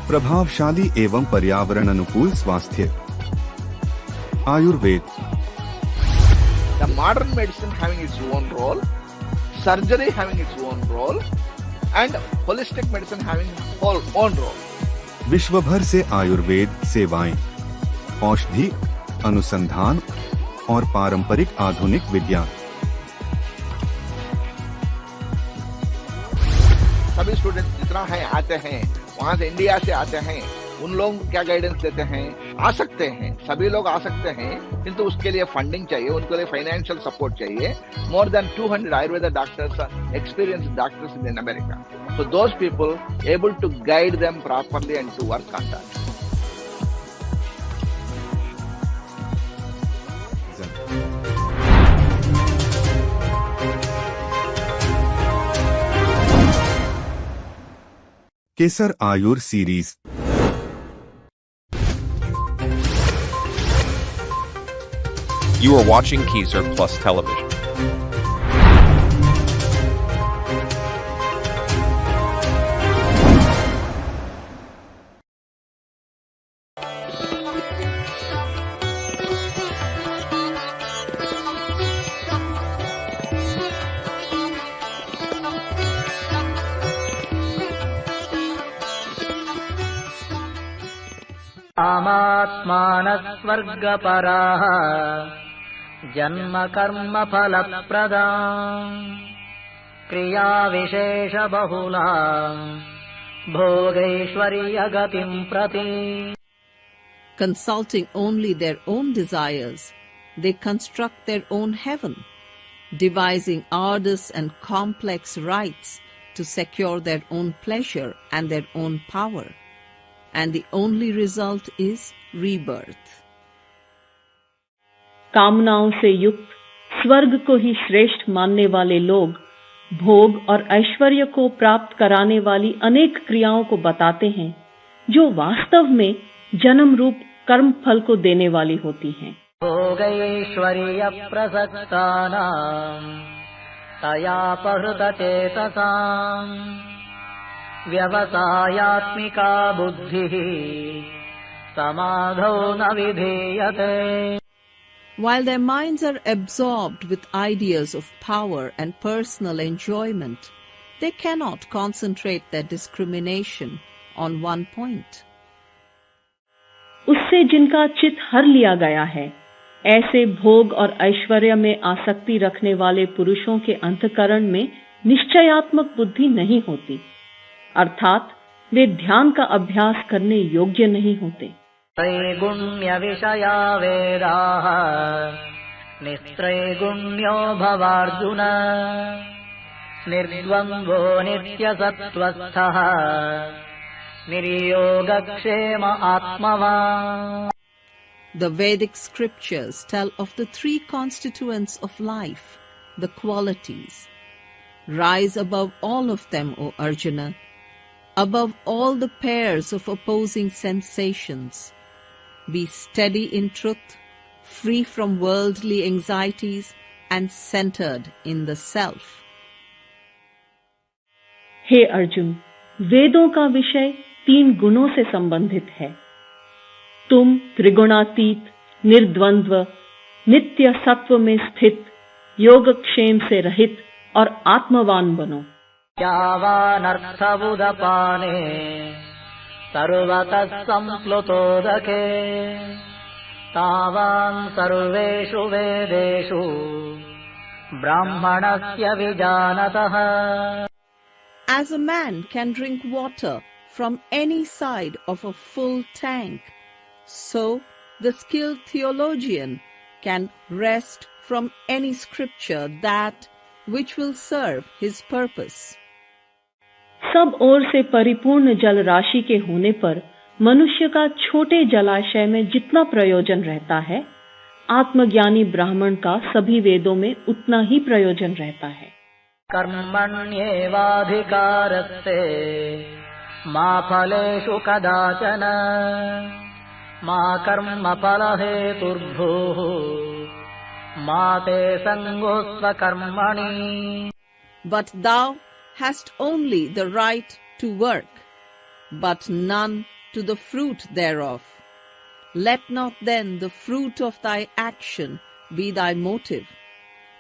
प्रभावशाली एवं पर्यावरण अनुकूल स्वास्थ्य। Ayurveda. The modern medicine having its own role, surgery having its own role, and holistic medicine having its own role. विश्व भर से आयुर्वेद सेवाएं, औषधि, अनुसंधान और पारंपरिक आधुनिक विज्ञान। सभी स्टूडेंट्स जितना है आते हैं, वहाँ से इंडिया से आते हैं, उन लोगों को क्या गाइडेंस देते हैं, आ सकते हैं, सभी लोग आ सकते हैं, किंतु उसके लिए फंडिंग चाहिए, उनके लिए फाइनेंशियल सपोर्ट चाहिए। More than 200 Ayurveda doctors, experienced doctors in America. So those people able to guide them properly and to work on that. Kesar Ayur series. You are watching Kesar Plus Television. कामात्मानः स्वर्गपराः जन्म कर्म फलप्रदा क्रिया विशेष बहुला भोगैश्वर्यगतिं प्रति। Consulting only their own desires, they construct their own heaven, devising arduous and complex rites to secure their own pleasure and their own power. And the only result is rebirth. कामनाओं से युक्त स्वर्ग को ही श्रेष्ठ मानने वाले लोग भोग और ऐश्वर्य को प्राप्त कराने वाली अनेक क्रियाओं को बताते हैं, जो वास्तव में जन्म रूप कर्म फल को देने वाली होती हैं। भोगैश्वर्य प्रसक्तानां तया पहृतचेतसां व्यवसायात्मिका बुद्धिः समाधौ न विधीयते। While their minds are absorbed with ideas of power and personal enjoyment, they cannot concentrate their discrimination on one point. उससे जिनका चित्त हर लिया गया है, ऐसे भोग और ऐश्वर्य में आसक्ति रखने वाले पुरुषों के अंतःकरण में निश्चयात्मक बुद्धि नहीं होती, अर्थात वे ध्यान का अभ्यास करने योग्य नहीं होते। त्रैगुण्य विषया वेदाः निस्त्रैगुण्यो भवार्जुन निर्द्वन्द्वो नित्यसत्त्वस्थः निर्योगक्षेम आत्मवान्। The Vedic scriptures tell of the three constituents of life, the qualities. Rise above all of them, O Arjuna, above all the pairs of opposing sensations. Be steady in truth, free from worldly anxieties, and centered in the self. हे अर्जुन, वेदों का विषय 3 गुणों से संबंधित है। तुम त्रिगुणातीत, निर्द्वंद्व, नित्य सत्व में स्थित, योगक्षेम से रहित और आत्मवान बनो। यावानर्थबुधपाने सर्वतः सम्प्लुतोदके तावान् सर्वेषु वेदेषु ब्राह्मणस्य विजानतः। As a man can drink water from any side of a full tank, so the skilled theologian can wrest from any scripture that which will serve his purpose. सब ओर से परिपूर्ण जल राशि के होने पर मनुष्य का छोटे जलाशय में जितना प्रयोजन रहता है, आत्मज्ञानी ब्राह्मण का सभी वेदों में उतना ही प्रयोजन रहता है। कर्मण्येवाधिकारस्ते मा फलेषु कदाचन मा कर्मफलहेतुर्भूः मा ते संगोऽस्त्व कर्मणि। But thou hast only the right to work, but none to the fruit thereof. Let not then the fruit of thy action be thy motive,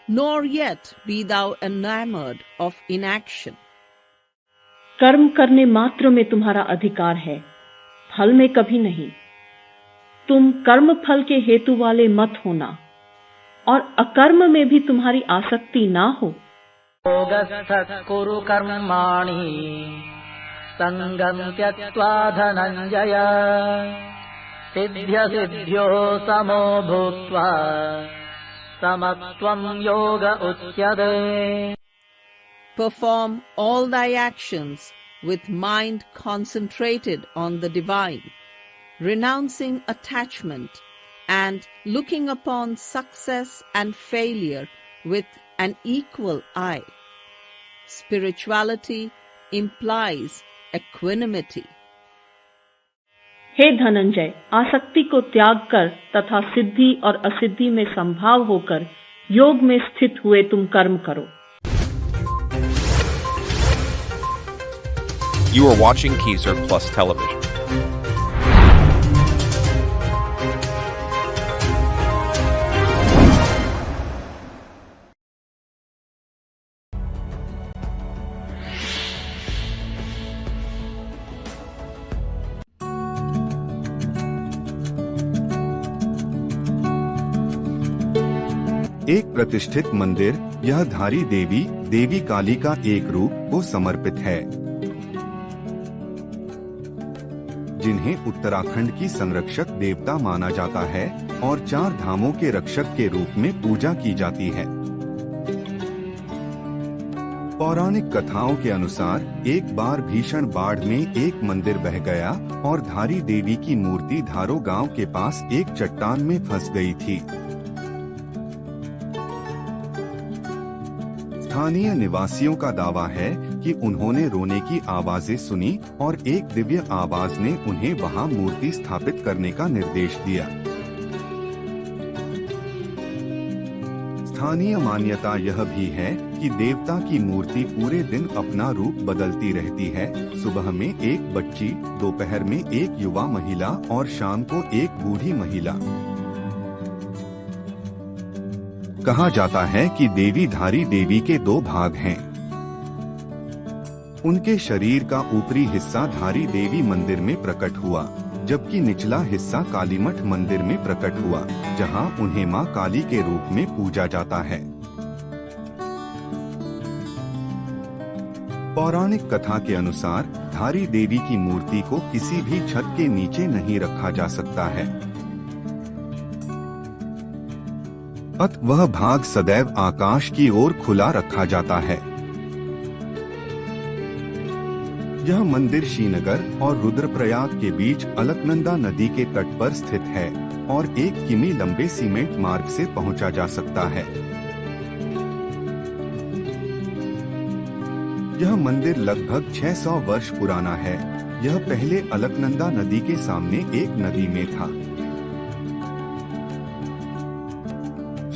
nor yet be thou enamored of inaction. कर्म करने मात्र में तुम्हारा अधिकार है, फल में कभी नहीं। तुम कर्म फल के हेतु वाले मत होना और अकर्म में भी तुम्हारी आसक्ति ना हो। योगस्थः कुरु कर्माणि संगं त्यक्त्वा धनञ्जय सिद्ध्यसिद्ध्यो समो भूत्वा समत्वं योग उच्यते। Perform all thy actions with mind concentrated on the divine, renouncing attachment and looking upon success and failure with an equal eye. Spirituality implies equanimity. हे धनंजय, आसक्ति को त्याग कर तथा सिद्धि और असिद्धि में संभाव होकर योग में स्थित हुए तुम कर्म करो। You are watching Kesar Plus Television. एक प्रतिष्ठित मंदिर, यह धारी देवी देवी काली का एक रूप को समर्पित है, जिन्हें उत्तराखंड की संरक्षक देवता माना जाता है और 4 धामों के रक्षक के रूप में पूजा की जाती है। पौराणिक कथाओं के अनुसार एक बार भीषण बाढ़ में एक मंदिर बह गया और धारी देवी की मूर्ति धारो गांव के पास एक चट्टान में फंस गई थी। स्थानीय निवासियों का दावा है कि उन्होंने रोने की आवाजें सुनी और एक दिव्य आवाज ने उन्हें वहां मूर्ति स्थापित करने का निर्देश दिया। स्थानीय मान्यता यह भी है कि देवता की मूर्ति पूरे दिन अपना रूप बदलती रहती है। सुबह में एक बच्ची, दोपहर में एक युवा महिला और शाम को एक बूढ़ी महिला। कहा जाता है कि देवी धारी देवी के 2 भाग हैं। उनके शरीर का ऊपरी हिस्सा धारी देवी मंदिर में प्रकट हुआ, जबकि निचला हिस्सा कालीमठ मंदिर में प्रकट हुआ, जहां उन्हें मां काली के रूप में पूजा जाता है। पौराणिक कथा के अनुसार धारी देवी की मूर्ति को किसी भी छत के नीचे नहीं रखा जा सकता है, अतः वह भाग सदैव आकाश की ओर खुला रखा जाता है। यह मंदिर श्रीनगर और रुद्रप्रयाग के बीच अलकनंदा नदी के तट पर स्थित है और 1 किमी लंबे सीमेंट मार्ग से पहुंचा जा सकता है। यह मंदिर लगभग 600 वर्ष पुराना है। यह पहले अलकनंदा नदी के सामने एक नदी में था।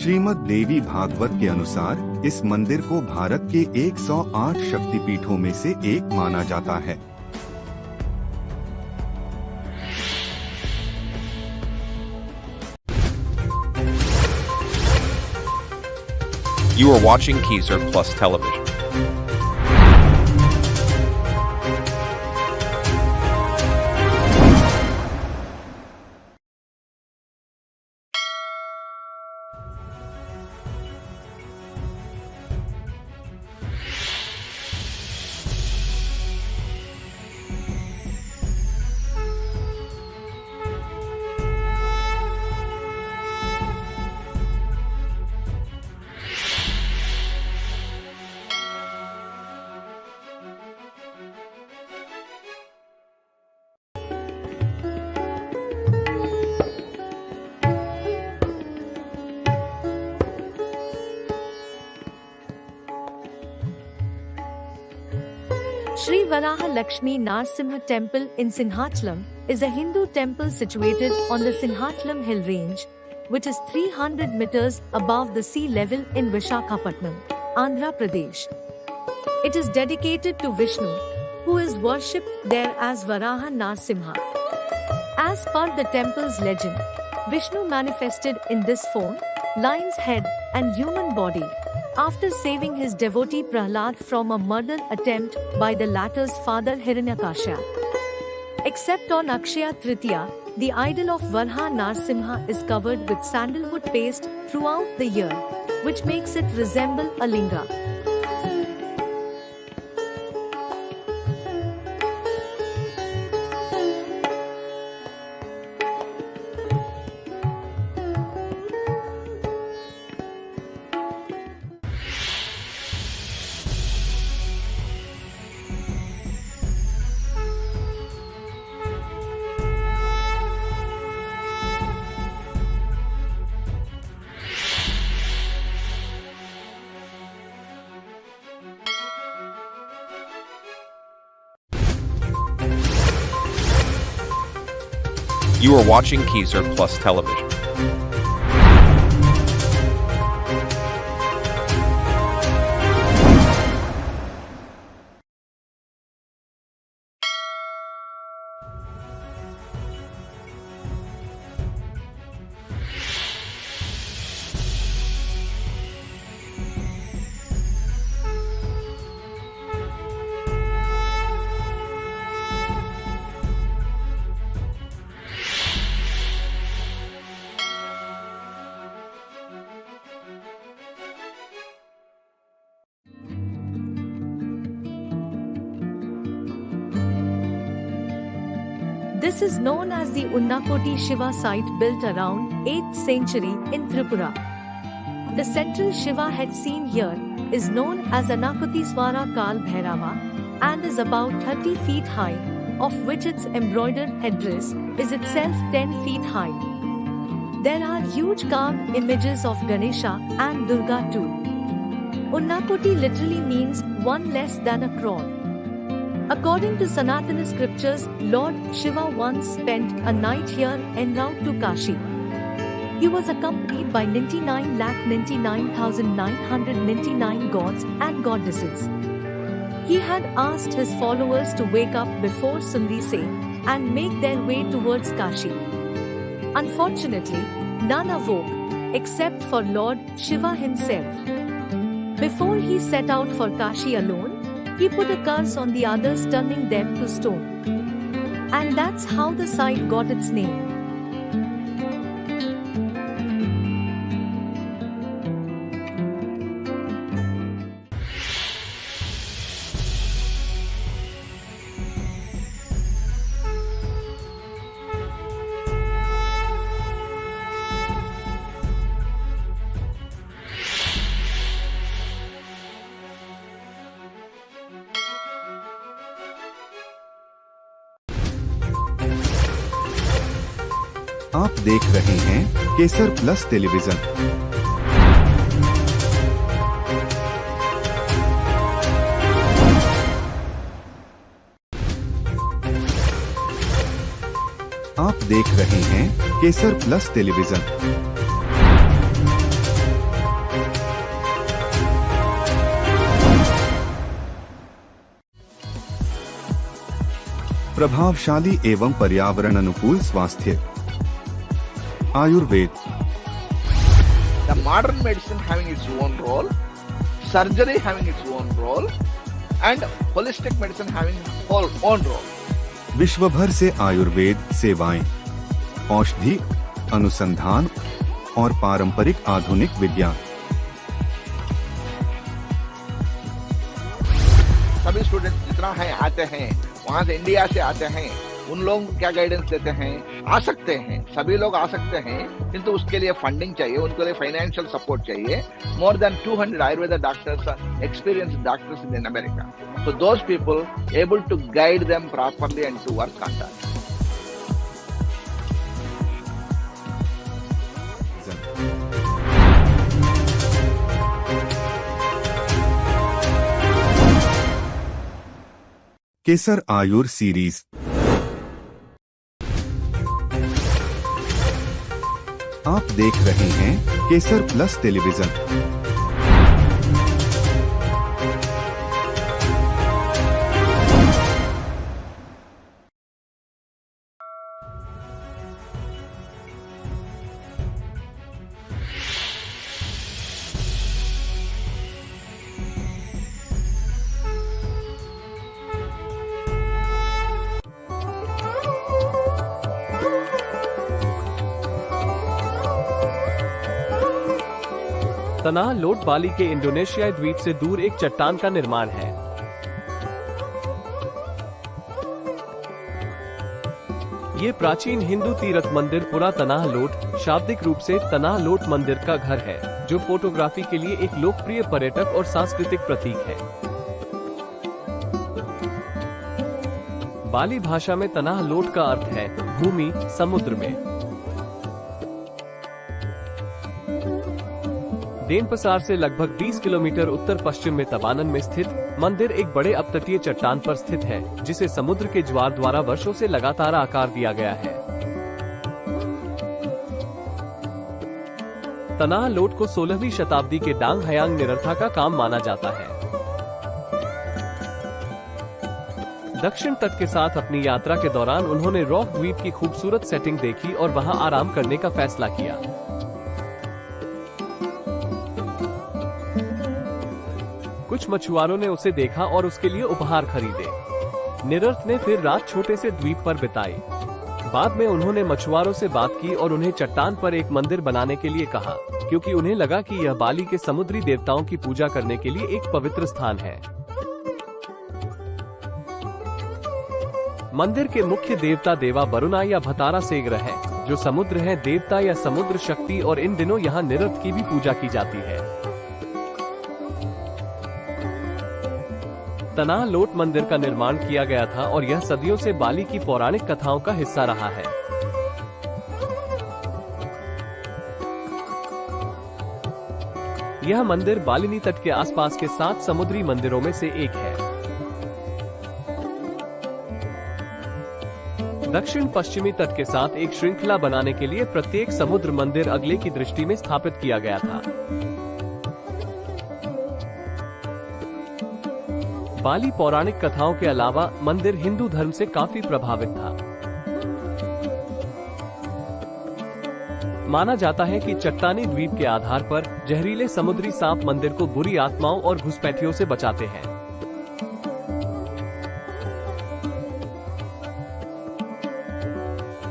श्रीमद् देवी भागवत के अनुसार इस मंदिर को भारत के 108 शक्तिपीठों में से एक माना जाता है। You are watching Kesar Plus Television. Shri Varaha Lakshmi Narsimha Temple in Sinhachalam is a Hindu temple situated on the Sinhachalam hill range, which is 300 meters above the sea level in Vishakhapatnam, Andhra Pradesh. It is dedicated to Vishnu, who is worshipped there as Varaha Narsimha. As per the temple's legend, Vishnu manifested in this form lion's head, and human body, after saving his devotee Prahlad from a murder attempt by the latter's father Hiranyakasha. Except on Akshaya Tritiya, the idol of Varha Narsimha is covered with sandalwood paste throughout the year, which makes it resemble a linga. You are watching Kesar Plus Television. This is known as the Unnakoti Shiva site built around 8th century in Tripura. The central Shiva head seen here is known as Anakotiswara Kal Bhairava and is about 30 feet high, of which its embroidered headdress is itself 10 feet high. There are huge carved images of Ganesha and Durga too. Unnakoti literally means one less than a crore. According to Sanatana scriptures, Lord Shiva once spent a night here en route to Kashi. He was accompanied by 99,99,999 gods and goddesses. He had asked his followers to wake up before Sundise and make their way towards Kashi. Unfortunately, none awoke, except for Lord Shiva himself. Before he set out for Kashi alone, he put a curse on the others, turning them to stone. And that's how the site got its name. आप देख रहे हैं Kesar plus television. आप देख रहे हैं Kesar plus television. प्रभावशाली एवं पर्यावरण अनुकूल स्वास्थ्य। Ayurveda. The modern medicine having its own role, surgery having its own role, and holistic medicine having its own role. विश्व भर से आयुर्वेद सेवाएं, औषधि, अनुसंधान और पारंपरिक आधुनिक विज्ञान। सभी स्टूडेंट्स जितना है आते हैं, वहाँ से इंडिया से आते हैं, उन लोगों को क्या गाइडेंस देते हैं? आ सकते हैं, सभी लोग आ सकते हैं, किंतु उसके लिए फंडिंग चाहिए, उनके लिए फाइनेंशियल सपोर्ट चाहिए। More than 200 Ayurveda doctors, experienced doctors in America, so those people able to guide them properly and to work on that. Kesar Ayur series. आप देख रहे हैं केसर प्लस टेलीविजन। तनाह लोट बाली के इंडोनेशियाई द्वीप से दूर एक चट्टान का निर्माण है। ये प्राचीन हिंदू तीर्थ मंदिर पुरा तनाह लोट शाब्दिक रूप से तनाह लोट मंदिर का घर है, जो फोटोग्राफी के लिए एक लोकप्रिय पर्यटक और सांस्कृतिक प्रतीक है। बाली भाषा में तनाह लोट का अर्थ है भूमि समुद्र में। देनपसार से लगभग 20 किलोमीटर उत्तर पश्चिम में तबानन में स्थित मंदिर एक बड़े अपतटीय चट्टान पर स्थित है, जिसे समुद्र के ज्वार द्वारा वर्षों से लगातार आकार दिया गया है। तनाह लोट को 16वीं शताब्दी के डांग हयांग निरंथा का काम माना जाता है। दक्षिण तट के साथ अपनी यात्रा के दौरान उन्होंने रॉक द्वीप की खूबसूरत सेटिंग देखी और वहां आराम करने का फैसला किया। कुछ मछुआरों ने उसे देखा और उसके लिए उपहार खरीदे। निरर्थ ने फिर रात छोटे से द्वीप पर बिताई। बाद में उन्होंने मछुआरों से बात की और उन्हें चट्टान पर एक मंदिर बनाने के लिए कहा, क्योंकि उन्हें लगा कि यह बाली के समुद्री देवताओं की पूजा करने के लिए एक पवित्र स्थान है। मंदिर के मुख्य देवता देवा बरुना या भतारा सेगर है, जो समुद्र है देवता या समुद्र शक्ति, और इन दिनों यहाँ निरर्थ की भी पूजा की जाती है। तनाह लोट मंदिर का निर्माण किया गया था और यह सदियों से बाली की पौराणिक कथाओं का हिस्सा रहा है। यह मंदिर बालिनी तट के आसपास के 7 समुद्री मंदिरों में से एक है। दक्षिण पश्चिमी तट के साथ एक श्रृंखला बनाने के लिए प्रत्येक समुद्र मंदिर अगले की दृष्टि में स्थापित किया गया था। बाली पौराणिक कथाओं के अलावा मंदिर हिंदू धर्म से काफी प्रभावित था। माना जाता है कि चट्टानी द्वीप के आधार पर जहरीले समुद्री सांप मंदिर को बुरी आत्माओं और घुसपैठियों से बचाते हैं।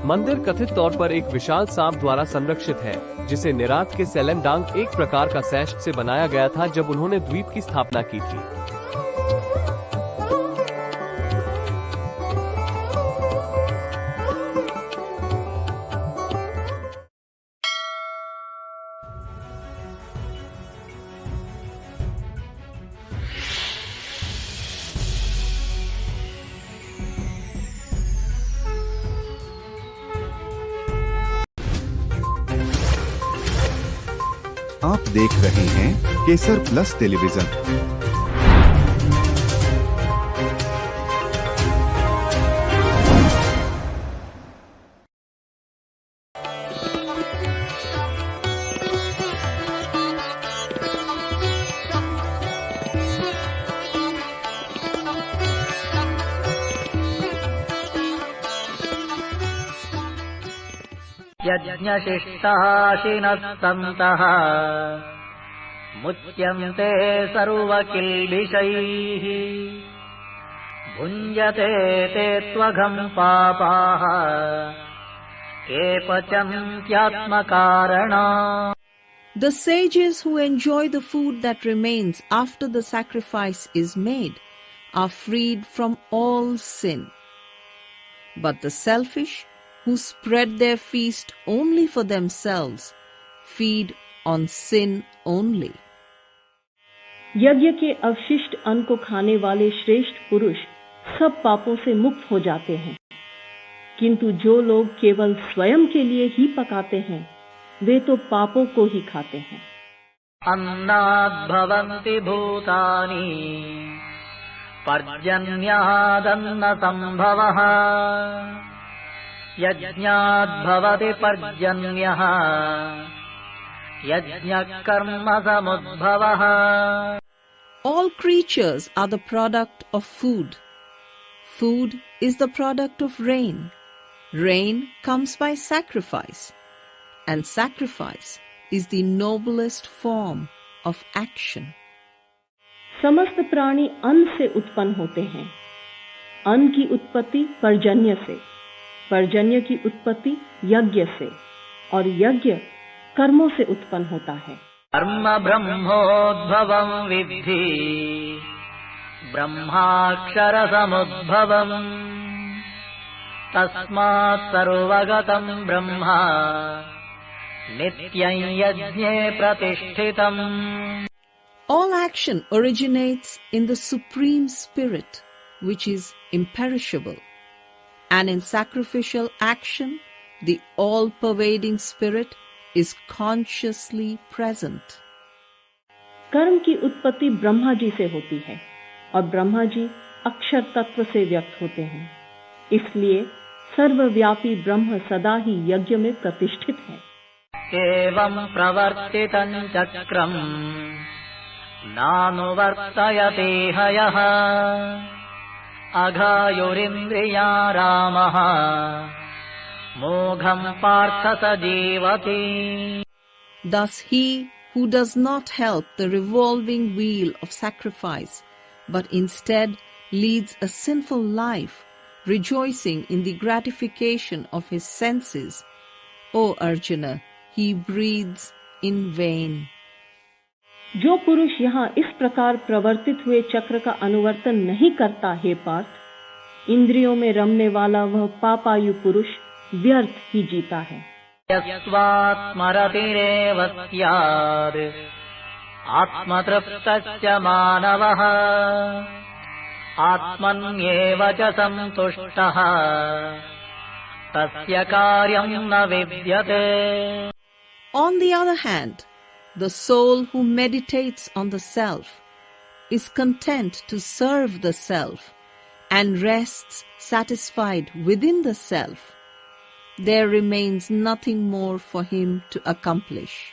मंदिर कथित तौर पर एक विशाल सांप द्वारा संरक्षित है, जिसे निरात के सेलेमडांग एक प्रकार का सैश्ट से बनाया गया था जब उन्होंने द्वीप की स्थापना की थी। आप देख रहे हैं केसर प्लस टेलीविजन। यज्ञशिष्टाशिनः सन्तः मुच्यन्ते सर्वकिल्बिषैः भुञ्जते ते त्वघम् पापाः ये पचन्त्यात्मकारणा। The sages who enjoy the food that remains after the sacrifice is made are freed from all sin. But the selfish, who spread their feast only for themselves, feed on sin only. यज्ञ के अवशिष्ट अन्न को खाने वाले श्रेष्ठ पुरुष सब पापों से मुक्त हो जाते हैं, किंतु जो लोग केवल स्वयं के लिए ही पकाते हैं, वे तो पापों को ही खाते हैं। अन्नाद् भवन्ति भूतानि पर्जन्यादन्न संभवः यज्ञाद् भवति पर्जन्यः यज्ञः कर्म समुद्भवः। All creatures are the product of food. Food is the product of rain. Rain comes by sacrifice, and sacrifice is the noblest form of action. समस्त प्राणी अन्न से उत्पन्न होते हैं। अन्न की उत्पत्ति पर्जन्य से, पर्जन्य की उत्पत्ति यज्ञ से, और यज्ञ कर्मों से उत्पन्न होता है। कर्म ब्रह्मोद्भवम् विद्धि ब्रह्माक्षरसमुद्भवम् तस्मात् सर्वगतम् ब्रह्म नित्यं यज्ञे प्रतिष्ठितम्. All action originates in the Supreme Spirit, which is imperishable. And in sacrificial action, the all-pervading Spirit is consciously present. कर्म की उत्पत्ति ब्रह्मा जी से होती है और ब्रह्मा जी अक्षर तत्व से व्यक्त होते हैं. इसलिए सर्वव्यापी ब्रह्म सदा ही यज्ञ में प्रतिष्ठित है. एवं प्रवर्तितं चक्रम् नानुवर्तयते हयः अघायुरिन्द्रिया रामः मोघं पार्थ स जीवति. Thus he who does not help the revolving wheel of sacrifice, but instead leads a sinful life, rejoicing in the gratification of his senses, O Arjuna, he breathes in vain. जो पुरुष यहाँ इस प्रकार प्रवर्तित हुए चक्र का अनुवर्तन नहीं करता हे पार्थ, इंद्रियों में रमने वाला वह पापायु पुरुष व्यर्थ ही जीता है. यस्वात्मरतिरेव स्यात् आत्मतृप्तश्च मानवः आत्मन्येव च सन्तुष्टः तस्य कार्यं न विद्यते. On the other hand, the soul who meditates on the self is content to serve the self and rests satisfied within the self. There remains nothing more for him to accomplish.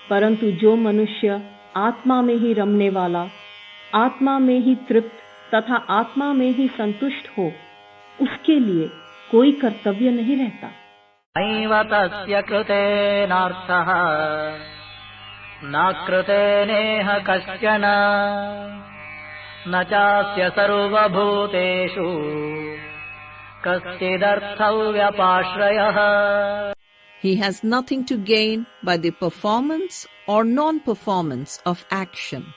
परंतु जो मनुष्य आत्मा में ही रमने वाला, आत्मा में ही तृप्त तथा आत्मा में ही संतुष्ट हो, उसके लिए कोई कर्तव्य नहीं रहता. नैव तस्य कृतेनार्थः न कृतेनेह कश्चन न चास्य सर्वभूतेषु कश्चिदर्थौ व्यपाश्रयः. He has nothing to gain by the performance or non-performance of action.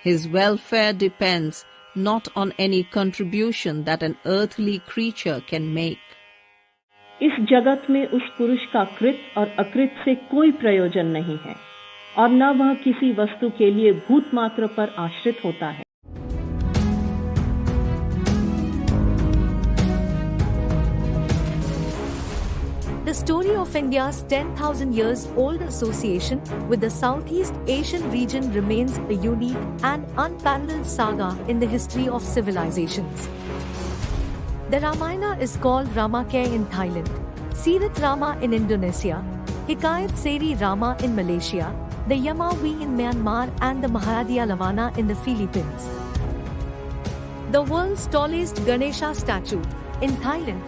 His welfare depends not on any contribution that an earthly creature can make. इस जगत में उस पुरुष का कृत और अकृत से कोई प्रयोजन नहीं है और न वह किसी वस्तु के लिए भूत मात्र पर आश्रित होता है. The story of India's 10,000 years old association with the Southeast Asian region remains a unique and unparalleled saga in the history of civilizations. The Ramayana is called Ramakaya in Thailand, Sirat Rama in Indonesia, Hikayat Seri Rama in Malaysia, the Yamawi in Myanmar and the Maharadya Lavana in the Philippines. The world's tallest Ganesha statue in Thailand.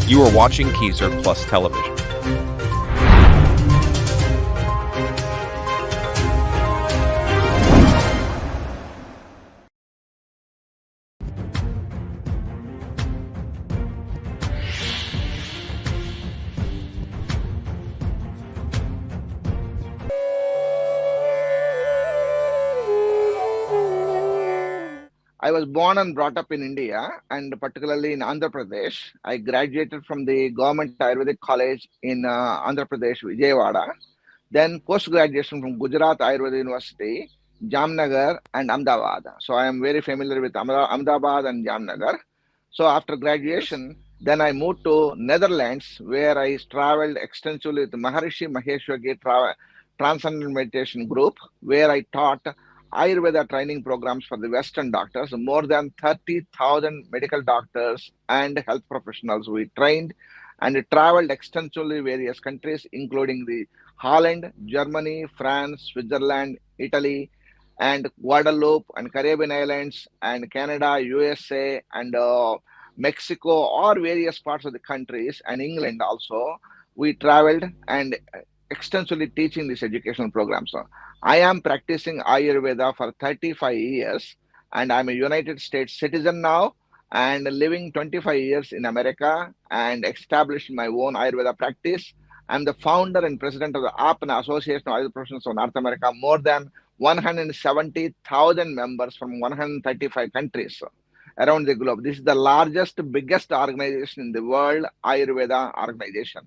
You are watching Kesar Plus Television. I was born and brought up in India, and particularly in Andhra Pradesh. I graduated from the Government Ayurvedic College in Andhra Pradesh, Vijayawada. Then post-graduation from Gujarat Ayurveda University, Jamnagar and Ahmedabad. So I am very familiar with Ahmedabad and Jamnagar. So after graduation, then I moved to Netherlands, where I traveled extensively with Maharishi Maheshwari Transcendental Meditation Group, where I taught Ayurveda training programs for the Western doctors. More than 30,000 medical doctors and health professionals we trained, and traveled extensively various countries, including the Holland, Germany, France, Switzerland, Italy, and Guadeloupe, and Caribbean Islands, and Canada, USA, and Mexico, or various parts of the countries, and England also. we traveled and extensively teaching these educational programs. I am practicing Ayurveda for 35 years and I'm a United States citizen now and living 25 years in America and established my own Ayurveda practice. I'm the founder and president of the APNA, Association of Ayurveda Professionals of North America, more than 170,000 members from 135 countries around the globe. This is the largest, biggest organization in the world, Ayurveda organization.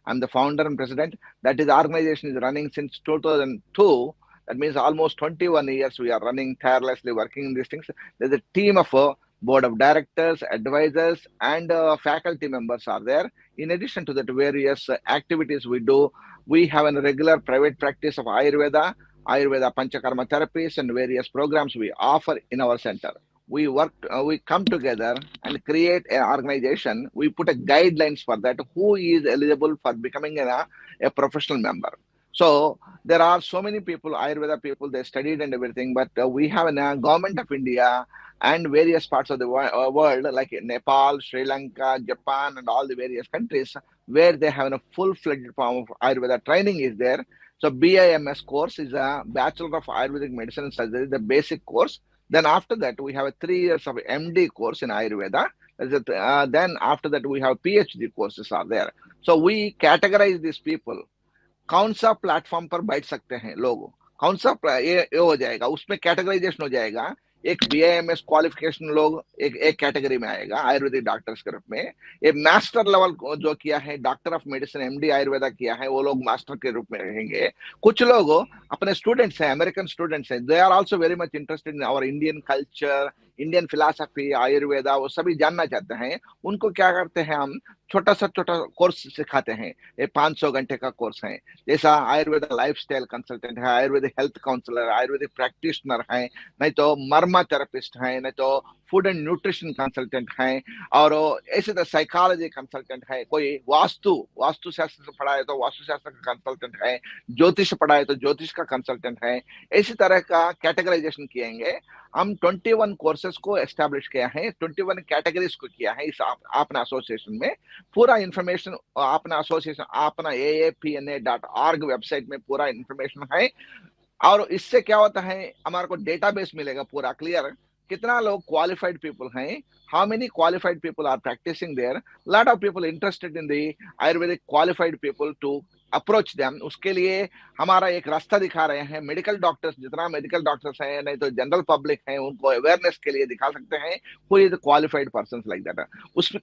I'm the founder and president. That is, the organization is running since 2002. That means almost 21 years we are running tirelessly, working in these things. There's a team of board of directors, advisors, and faculty members are there. In addition to that, various activities we do. We have a regular private practice of Ayurveda, Ayurveda Panchakarma therapies, and various programs we offer in our center. We come together and create an organization. We put a guidelines for that, who is eligible for becoming a professional member. So there are so many people, Ayurveda people, they studied and everything, but we have a government of India and various parts of the world, like Nepal, Sri Lanka, Japan, and all the various countries, where they have a full-fledged form of Ayurveda training is there. So BIMS course is a Bachelor of Ayurvedic Medicine and Surgery, the basic course. Then after that, we have a 3 years of MD course in Ayurveda. Then after that, we have PhD courses are there. So we categorize these people. कौन सा platform पर बैठ सकते हैं लोग, कौन सा ये हो जाएगा, उसमें कैटेगराइजेशन हो जाएगा. एक BIMS क्वालिफिकेशन लोग एक कैटेगरी में आएगा आयुर्वेदिक डॉक्टर्स के रूप में. एक मास्टर लेवल जो किया है, doctor of medicine MD Ayurveda किया है, वो लोग मास्टर के रूप में रहेंगे. कुछ लोग अपने स्टूडेंट्स हैं, अमेरिकन स्टूडेंट्स हैं, they are also very much interested in our Indian culture, Indian philosophy, Ayurveda, वो सभी जानना चाहते हैं. उनको क्या करते हैं, हम छोटा कोर्स सिखाते हैं. ये 500 घंटे का कोर्स है. जैसा आयुर्वेद लाइफस्टाइल कंसल्टेंट है, ayurvedic health counsellor, ayurvedic practitioner है, नहीं तो मर्मा थेरेपिस्ट है, नहीं तो फूड एंड न्यूट्रिशन कंसल्टेंट है, और ऐसे तो साइकोलॉजी कंसल्टेंट है. कोई वास्तु शास्त्र पढ़ा है तो वास्तु शास्त्र का कंसल्टेंट है, ज्योतिष पढ़ा है तो ज्योतिष का कंसल्टेंट है. इसी तरह का कैटेगराइजेशन किएंगे. हम 21 कोर्सेज को एस्टैब्लिश किया है, 21 कैटेगरीज को किया है इस अपना एसोसिएशन में. पूरा इंफॉर्मेशन अपना एसोसिएशन अपना aapna.org वेबसाइट में पूरा इंफॉर्मेशन है. और इससे क्या होता है, हमारे को डेटाबेस मिलेगा पूरा क्लियर, कितना लोग क्वालिफाइड पीपल हैं, how many qualified people are practicing there. Lot of people interested in the Ayurvedic qualified people to approach them. उसके लिए हमारा एक रास्ता दिखा रहे हैं. मेडिकल डॉक्टर्स, जितना मेडिकल डॉक्टर्स हैं, नहीं तो जनरल पब्लिक हैं, उनको अवेयरनेस के लिए दिखा सकते हैं who is the qualified persons like that.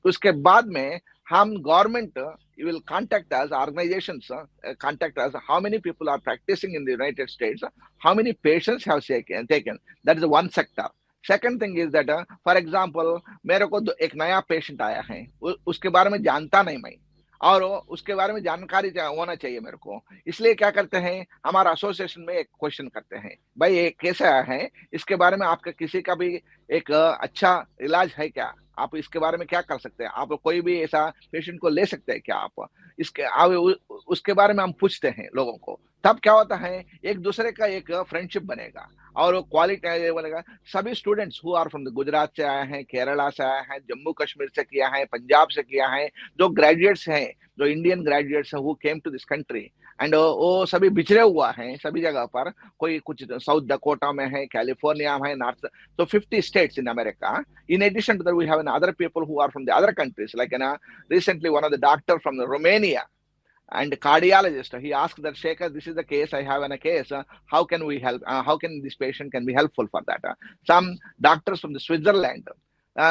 उसके बाद में हम government will contact us, organizations contact us, how many people are practicing in the United States, how many patients have taken. That is one sector. Second thing is that, for example मेरे को एक नया patient आया है, उसके बारे में जानता नहीं मैं, और उसके बारे में जानकारी होना चाहिए मेरे को. इसलिए क्या करते हैं, हमारा एसोसिएशन में एक क्वेश्चन करते हैं, भाई ये कैसे आया है, इसके बारे में आपका किसी का भी एक अच्छा इलाज है क्या, आप इसके बारे में क्या कर सकते हैं, आप कोई भी ऐसा पेशेंट को ले सकते हैं क्या, आप उसके बारे में हम पूछते हैं लोगों को. तब क्या होता है, एक दूसरे का एक फ्रेंडशिप बनेगा और क्वालिटी बनेगा. सभी students who are from the Gujarat से आए हैं, केरला से आए हैं, जम्मू कश्मीर से किया है, पंजाब से किया है, जो ग्रेजुएट्स हैं, जो इंडियन ग्रेजुएट्स हैं, who came to this country, and वो सभी बिछड़े हुआ हैं सभी जगह पर. कोई कुछ साउथ डकोटा में है, कैलिफोर्निया में है, नॉर्थ, तो 50 states in America. In addition to that, we have other people who are from the other countries, like recently one of the doctor from the Romania and cardiologist, he asked that, Shekhar, this is the case, I have a case, how can we help, how can this patient can be helpful for that. Some doctors from the Switzerland,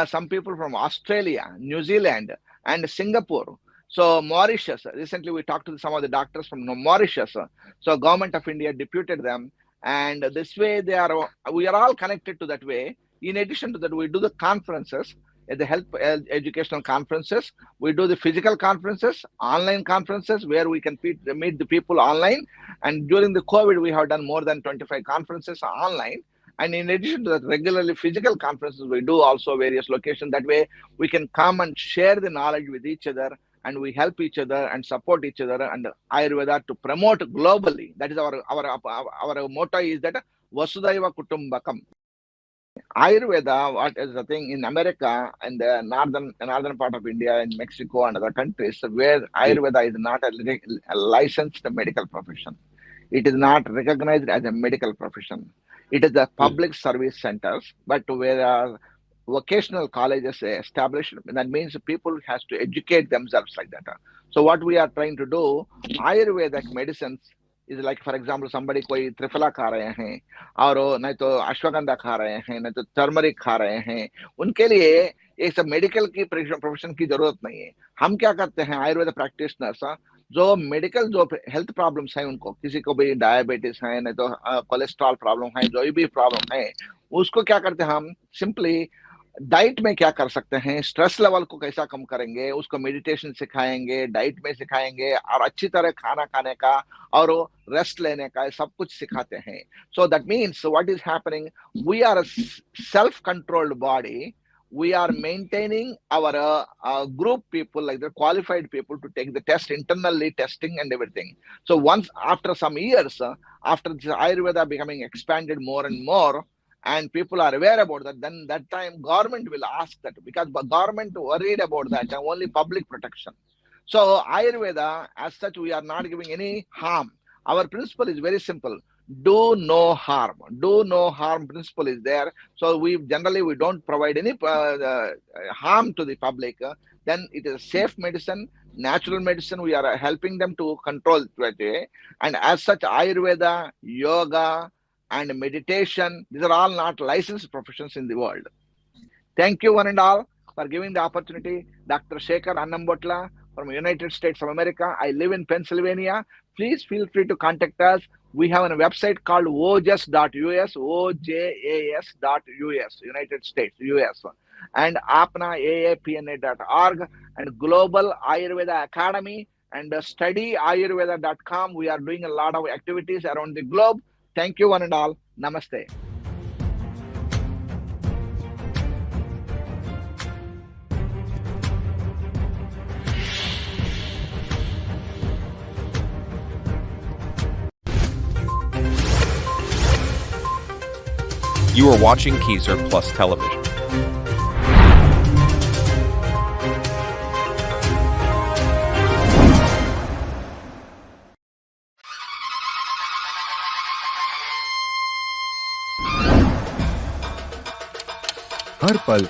some people from Australia, New Zealand, and Singapore. So Mauritius, recently we talked to some of the doctors from Mauritius. So government of India deputed them, and this way we are all connected to that way. In addition to that, we do the conferences, the health educational conferences. We do the physical conferences, online conferences, where we can meet the people online. And during the COVID, we have done more than 25 conferences online. And in addition to that, regularly physical conferences, we do also various locations. That way we can come and share the knowledge with each other, and we help each other and support each other, and Ayurveda to promote globally. That is our motto is that Vasudhaiva Kutumbakam. Ayurveda, what is the thing in America and the northern part of India, in Mexico and other countries, where Ayurveda is not a licensed medical profession. It is not recognized as a medical profession. It is a public service centers, but where vocational colleges established, that means people has to educate themselves like that. So what we are trying to do, Ayurvedic medicines is like, for example, somebody कोई त्रिफला खा रहे हैं और नहीं तो अश्वगंधा खा रहे हैं, नहीं तो टर्मरिक खा रहे हैं, उनके लिए ये सब मेडिकल की प्रोफेशन की जरूरत नहीं है. हम क्या करते हैं, आयुर्वेद प्रैक्टिशनर्स जो मेडिकल जो हेल्थ प्रॉब्लम्स हैं, उनको किसी को भी डायबिटीज है, नहीं तो कोलेस्ट्रॉल प्रॉब्लम है, जो भी प्रॉब्लम है, उसको क्या करते हैं हम सिंपली डाइट में क्या कर सकते हैं, स्ट्रेस लेवल को कैसा कम करेंगे, उसको मेडिटेशन सिखाएंगे, डाइट में सिखाएंगे और अच्छी तरह खाना खाने का और रेस्ट लेने का सब कुछ सिखाते हैं. So that means what is happening, we are a self controlled body. We are maintaining our group people, like the qualified people, to take the test internally, testing and everything. So once after some years, after the Ayurveda becoming expanded more and more, and people are aware about that, then that time government will ask that, because the government worried about that, only public protection. So Ayurveda, as such, we are not giving any harm. Our principle is very simple. Do no harm. Do no harm principle is there. So we don't provide any harm to the public. Then it is safe medicine, natural medicine. We are helping them to control it. And as such, Ayurveda, yoga, and meditation, these are all not licensed professions in the world. Thank you one and all for giving the opportunity. Dr. Shekhar Annambotla from United States of America. I live in Pennsylvania. Please feel free to contact us. We have a website called ojas.us, ojas.us, United States, US, and apna.aapna.org, and Global Ayurveda Academy, and studyayurveda.com. We are doing a lot of activities around the globe. Thank you one and all. Namaste. You are watching Kesar Plus Television. हर पल,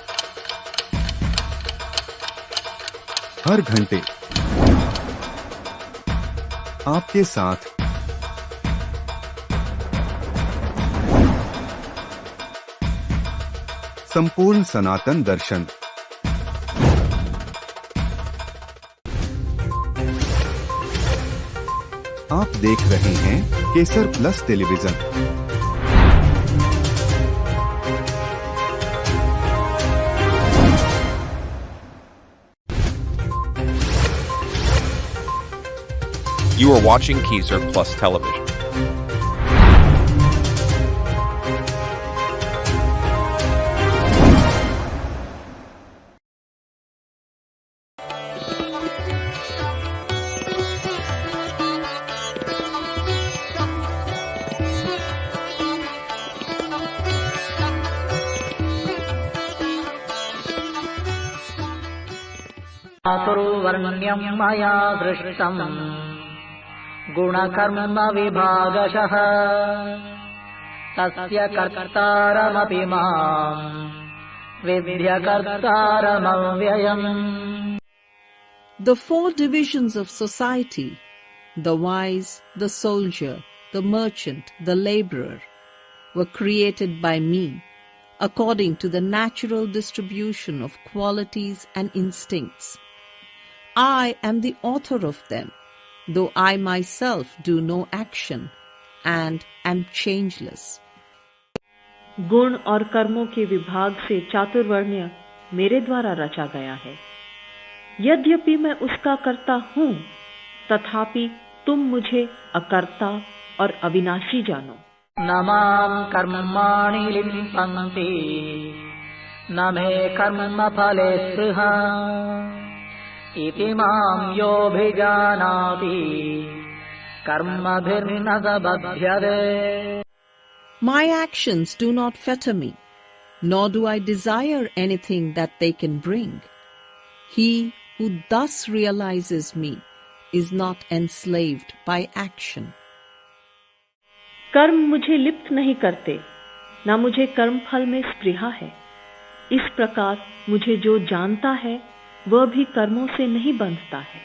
हर घंटे आपके साथ संपूर्ण सनातन दर्शन. आप देख रहे हैं Kesar plus television. You are watching Kesar Plus Television. चातुर्वर्ण्यं मया दृष्टम् गुणकर्म विभागशः तस्य कर्तारमपि माम् विद्यकर्तारमव्ययम्. The four divisions of society, the wise, the soldier, the merchant, the laborer, were created by me according to the natural distribution of qualities and instincts. I am the author of them, though I myself do no action and am changeless. गुण और कर्मों के विभाग से चातुर्वर्ण्य मेरे द्वारा रचा गया है. यद्यपि मैं उसका कर्ता हूँ, तथापि तुम मुझे अकर्ता और अविनाशी जानो. न मां कर्माणि लिम्पन्ति न मे कर्मफले स्पृहा इति मां योऽभिजानाति कर्मभिर्न स बध्यते. My actions do not fetter me, nor do I desire anything that they can bring. He who thus realizes me is not enslaved by action. कर्म मुझे लिप्त नहीं करते, ना मुझे कर्म फल में स्पृहा है। इस प्रकार मुझे जो जानता है वह भी कर्मों से नहीं बंधता है।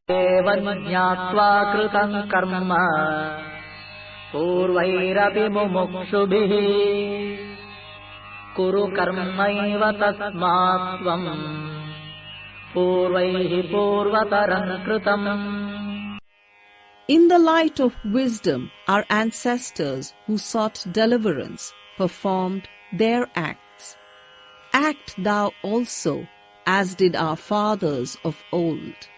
एवं ज्ञात्वा कृतं कर्म पूर्वैरपि मुमुक्षुभिः कुरु कर्मैव तस्मात् त्वं पूर्वैः पूर्वतरं कृतम्। In the light of wisdom, our ancestors who sought deliverance performed their acts. Act thou also, as did our fathers of old.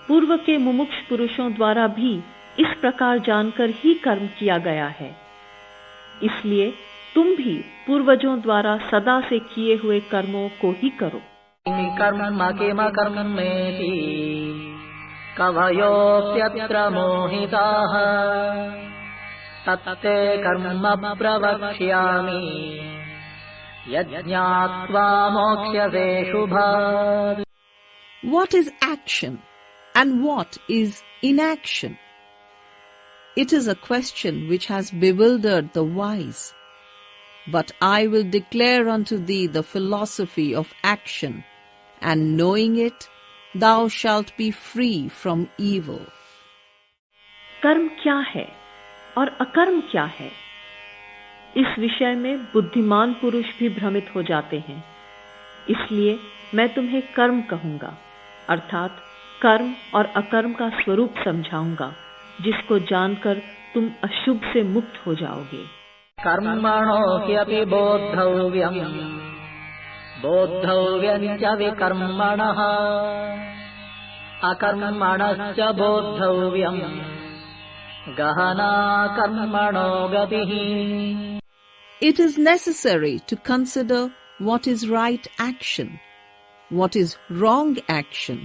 पूर्व के मुमुक्ष पुरुषों द्वारा भी इस प्रकार जानकर ही कर्म किया गया है। इसलिए तुम भी पूर्वजों द्वारा सदा से किए हुए कर्मों को ही करो। कर्म किम कर्मेति कवयोऽप्यत्र मोहिताः तत्ते कर्म प्रवक्ष्यामि यज्ञात्वा मोक्ष्यसे शुभात्। What is action and what is inaction? It is a question which has bewildered the wise. But I will declare unto thee the philosophy of action, and knowing it, thou shalt be free from evil. कर्म क्या है और अकर्म क्या है? इस विषय में बुद्धिमान पुरुष भी भ्रमित हो जाते हैं। इसलिए मैं तुम्हें कर्म कहूंगा, अर्थात कर्म और अकर्म का स्वरूप समझाऊंगा, जिसको जानकर तुम अशुभ से मुक्त हो जाओगे। कर्मणो ह्यपि बोद्धव्यम् बोद्धव्यं च विकर्मणः अकर्मणश्च बोद्धव्यम् गहना कर्मणो गतिः। It is necessary to consider what is right action, what is wrong action,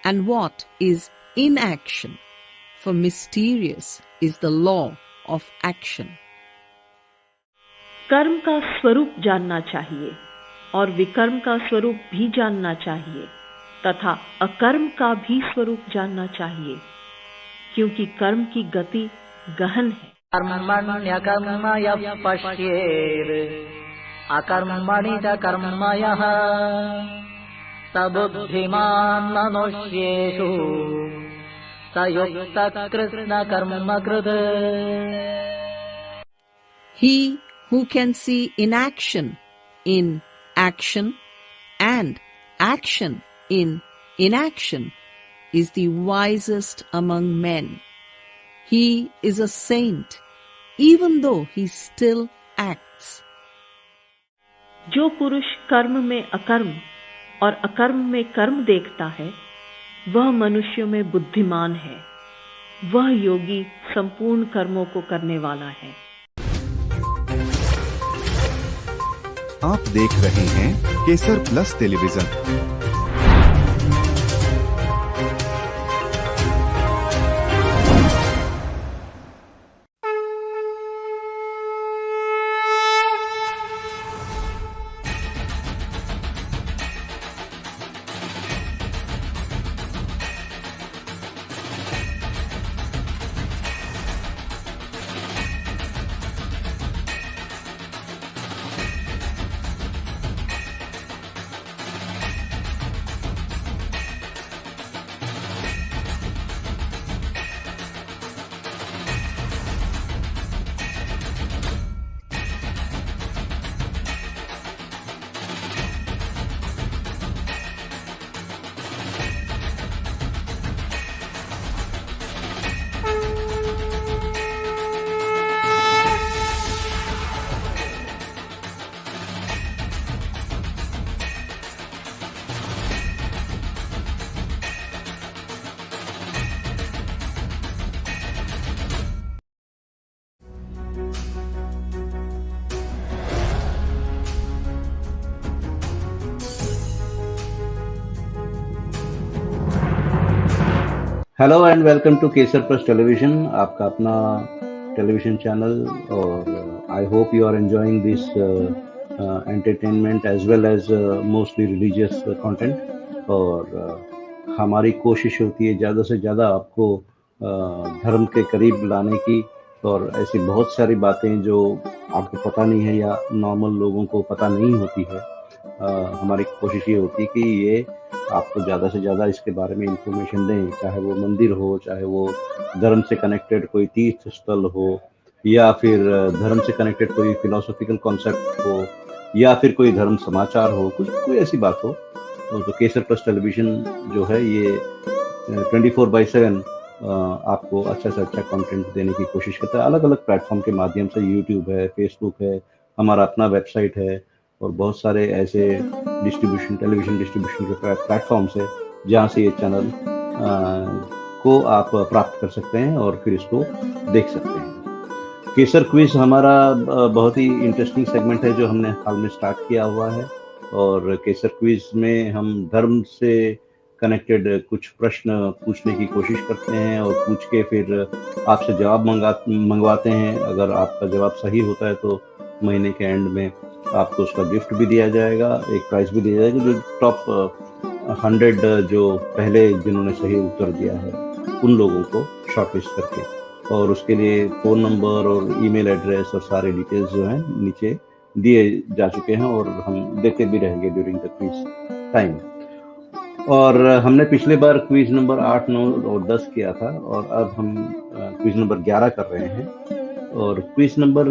and what is inaction, for mysterious is the law of action. कर्म का स्वरूप जानना चाहिए और विकर्म का स्वरूप भी जानना चाहिए तथा अकर्म का भी स्वरूप जानना चाहिए, क्योंकि कर्म की गति गहन है। कर्मण्यकर्म यः पश्येत् अकर्मणि च कर्म यः स बुद्धिमान् मनुष्येषु स युक्तः Krishna कर्मकृत्। He who can see inaction in action and action in inaction is the wisest among men. He is a saint, even though he still acts. जो पुरुष कर्म में अकर्म और अकर्म में कर्म देखता है, वह मनुष्यों में बुद्धिमान है। वह योगी संपूर्ण कर्मों को करने वाला है। आप देख रहे हैं Kesar plus television. Hello and welcome to Kesar plus television. आपका अपना television channel, और I hope you are enjoying this entertainment as well as mostly religious content. और हमारी कोशिश होती है ज़्यादा से ज़्यादा आपको धर्म के करीब लाने की, और ऐसी बहुत सारी बातें जो आपको पता नहीं है या नॉर्मल लोगों को पता नहीं होती है, हमारी कोशिश ये होती है कि ये आपको ज़्यादा से ज़्यादा इसके बारे में इंफॉर्मेशन दें, चाहे वो मंदिर हो, चाहे वो धर्म से कनेक्टेड कोई तीर्थ स्थल हो, या फिर धर्म से कनेक्टेड कोई फिलोसॉफिकल कॉन्सेप्ट हो, या फिर कोई धर्म समाचार हो, कुछ कोई ऐसी बात हो। तो केसर प्लस टेलीविजन जो है ये 24/7 आपको अच्छा से अच्छा कंटेंट देने की कोशिश करता है, अलग अलग प्लेटफॉर्म के माध्यम से। यूट्यूब है, फेसबुक है, हमारा अपना वेबसाइट है, और बहुत सारे ऐसे डिस्ट्रीब्यूशन, टेलीविजन डिस्ट्रीब्यूशन के प्लेटफॉर्म्स है जहाँ से ये चैनल को आप प्राप्त कर सकते हैं और फिर इसको देख सकते हैं। केसर क्विज हमारा बहुत ही इंटरेस्टिंग सेगमेंट है जो हमने हाल में स्टार्ट किया हुआ है, और केसर क्विज में हम धर्म से कनेक्टेड कुछ प्रश्न पूछने की कोशिश करते हैं, और पूछ के फिर आपसे जवाब मंगवाते हैं। अगर आपका जवाब सही होता है तो महीने के एंड में आपको उसका गिफ्ट भी दिया जाएगा, एक प्राइज भी दिया जाएगा, जो टॉप 100 जो पहले जिन्होंने सही उत्तर दिया है उन लोगों को शॉर्टलिस्ट करके, और उसके लिए फ़ोन नंबर और ईमेल एड्रेस और सारे डिटेल्स जो हैं नीचे दिए जा चुके हैं, और हम देते भी रहेंगे ड्यूरिंग द क्विज टाइम। और हमने पिछले बार क्विज नंबर 8, 9 और 10 किया था, और अब हम क्विज नंबर 11 कर रहे हैं। और क्विज नंबर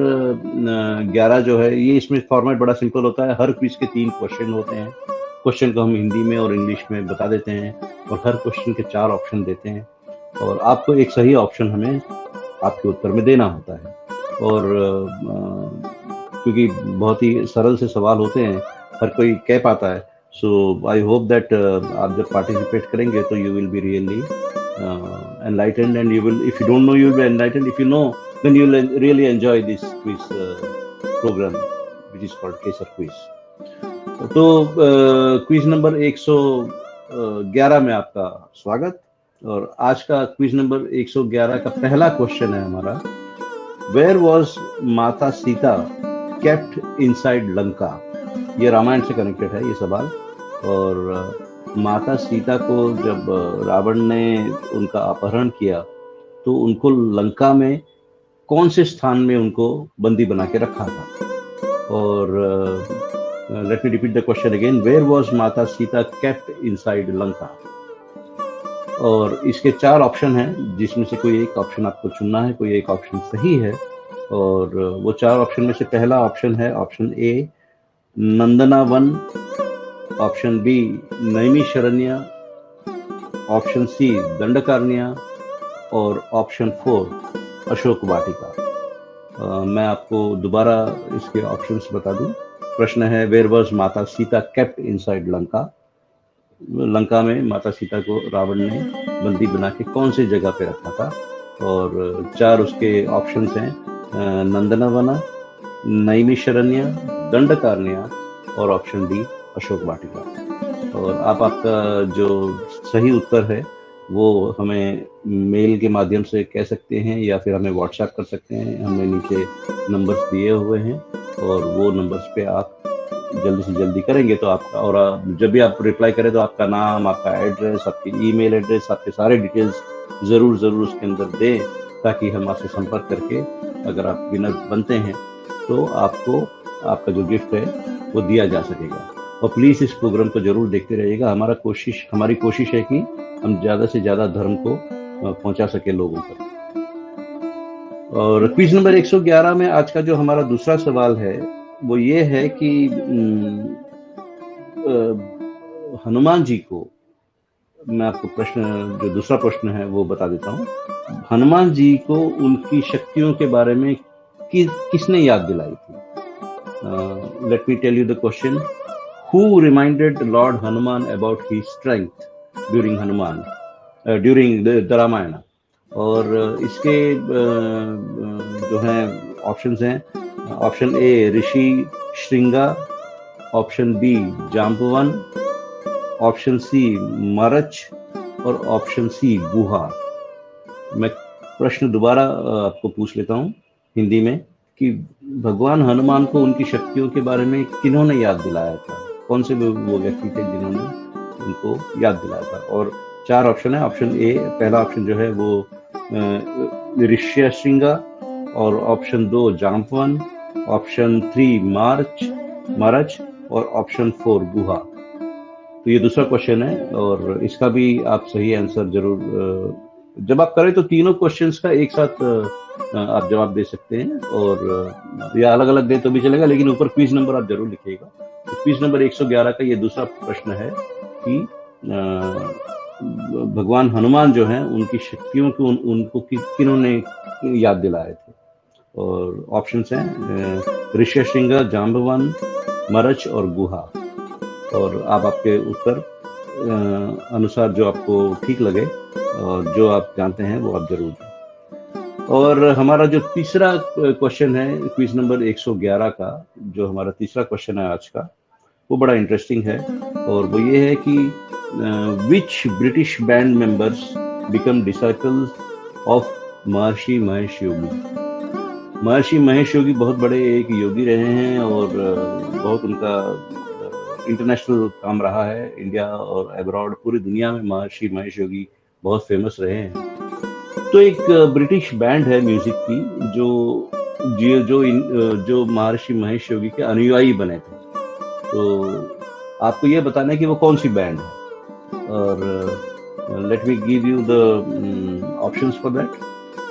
11 जो है ये, इसमें फॉर्मेट बड़ा सिंपल होता है। हर क्विज के 3 क्वेश्चन होते हैं। क्वेश्चन को हम हिंदी में और इंग्लिश में बता देते हैं, और हर क्वेश्चन के 4 ऑप्शन देते हैं, और आपको एक सही ऑप्शन हमें आपके उत्तर में देना होता है। और क्योंकि बहुत ही सरल से सवाल होते हैं, हर कोई कह पाता है, सो आई होप दैट आप जब पार्टिसिपेट करेंगे तो you will be really enlightened, and you will, if you don't know, you will be enlightened. If you know, then you will really enjoy this quiz program which is called Kesar quiz. तो quiz number 111 में आपका स्वागत। और आज का quiz number 111 का पहला question है हमारा, where was Mata Sita kept inside Lanka. ये रामायण से कनेक्टेड है ये सवाल। और माता सीता को जब रावण ने उनका अपहरण किया तो उनको लंका में कौन से स्थान में उनको बंदी बना के रखा था। और let me repeat the question again, where was Mata Sita kept inside Lanka. और इसके 4 ऑप्शन हैं, जिसमें से कोई एक ऑप्शन आपको चुनना है, कोई एक ऑप्शन सही है। और वो 4 ऑप्शन में से पहला ऑप्शन है option A Nandanavan, option B Naimisharanya, option C Dandakaranya, और ऑप्शन 4 अशोक वाटिका। मैं आपको दोबारा इसके ऑप्शंस बता दूं। प्रश्न है, where was Mata Sita kept inside Lanka. Lanka में माता सीता को रावण ने बंदी बना के कौन सी जगह पे रखा था। और 4 उसके ऑप्शंस हैं, नंदनावना, नैमिषारण्य, दंडकारण्य, और ऑप्शन डी अशोक वाटिका। और आपका जो सही उत्तर है वो हमें मेल के माध्यम से कह सकते हैं, या फिर हमें व्हाट्सएप कर सकते हैं। हमने नीचे नंबर्स दिए हुए हैं, और वो नंबर्स पे आप जल्दी से जल्दी करेंगे तो आपका, और जब भी आप रिप्लाई करें तो आपका नाम, आपका एड्रेस, आपकी ईमेल एड्रेस, आपके सारे डिटेल्स ज़रूर उसके अंदर दें, ताकि हम आपसे संपर्क करके अगर आप विनर बनते हैं तो आपको आपका जो गिफ्ट है वो दिया जा सकेगा। और प्लीज़ इस प्रोग्राम को जरूर देखते रहिएगा। हमारी कोशिश है कि हम ज़्यादा से ज़्यादा धर्म को पहुंचा सके लोगों तक। और क्विज नंबर 111 में आज का जो हमारा दूसरा सवाल है वो ये है कि हनुमान जी को, मैं आपको जो दूसरा प्रश्न है वो बता देता हूँ। हनुमान जी को उनकी शक्तियों के बारे में किसने याद दिलाई थी। Let me tell you the question, who reminded Lord Hanuman about his strength during the Ramayana। और इसके जो हैं ऑप्शंस हैं, option A Rishi Shringa, option B Jambavan, option C Marich, और ऑप्शन सी गुहा। मैं प्रश्न दोबारा आपको पूछ लेता हूँ हिंदी में कि भगवान हनुमान को उनकी शक्तियों के बारे में किन्होंने याद दिलाया था? कौन से वो व्यक्ति थे जिन्होंने उनको याद दिलाया था? और 4 ऑप्शन है। ऑप्शन ए, पहला ऑप्शन जो है वो ऋष्यशृंगा, और ऑप्शन 2 जाम्बवन, ऑप्शन 3 मारच, और ऑप्शन 4 गुहा। तो ये दूसरा क्वेश्चन है और इसका भी आप सही आंसर जरूर जब आप करें तो तीनों क्वेश्चंस का एक साथ आप जवाब दे सकते हैं, और या अलग अलग दे तो भी चलेगा, लेकिन ऊपर क्विज नंबर आप जरूर लिखिएगा। तो क्विज नंबर 111 का ये दूसरा प्रश्न है कि भगवान हनुमान जो हैं उनकी शक्तियों को उनको किन्होंने याद दिलाए थे? और ऑप्शंस हैं ऋष्यशृंगा, जाम्बवन, मरच और गुहा। और आप आपके उत्तर अनुसार जो आपको ठीक लगे और जो आप जानते हैं वो आप जरूर दें। और हमारा जो तीसरा क्वेश्चन है क्विज नंबर 111 का, जो हमारा तीसरा क्वेश्चन है आज का, वो बड़ा इंटरेस्टिंग है और वो ये है कि विच British band members become disciples of महर्षि महेश योगी? महर्षि महेश योगी बहुत बड़े एक योगी रहे हैं और बहुत उनका इंटरनेशनल काम रहा है, इंडिया और अब्रॉड पूरी दुनिया में महर्षि महेश योगी बहुत फेमस रहे हैं। तो एक ब्रिटिश बैंड है म्यूजिक की जो महर्षि महेश योगी के अनुयायी बने थे। तो आपको ये बताना है कि वो कौन सी बैंड है, और let me give you the options for that.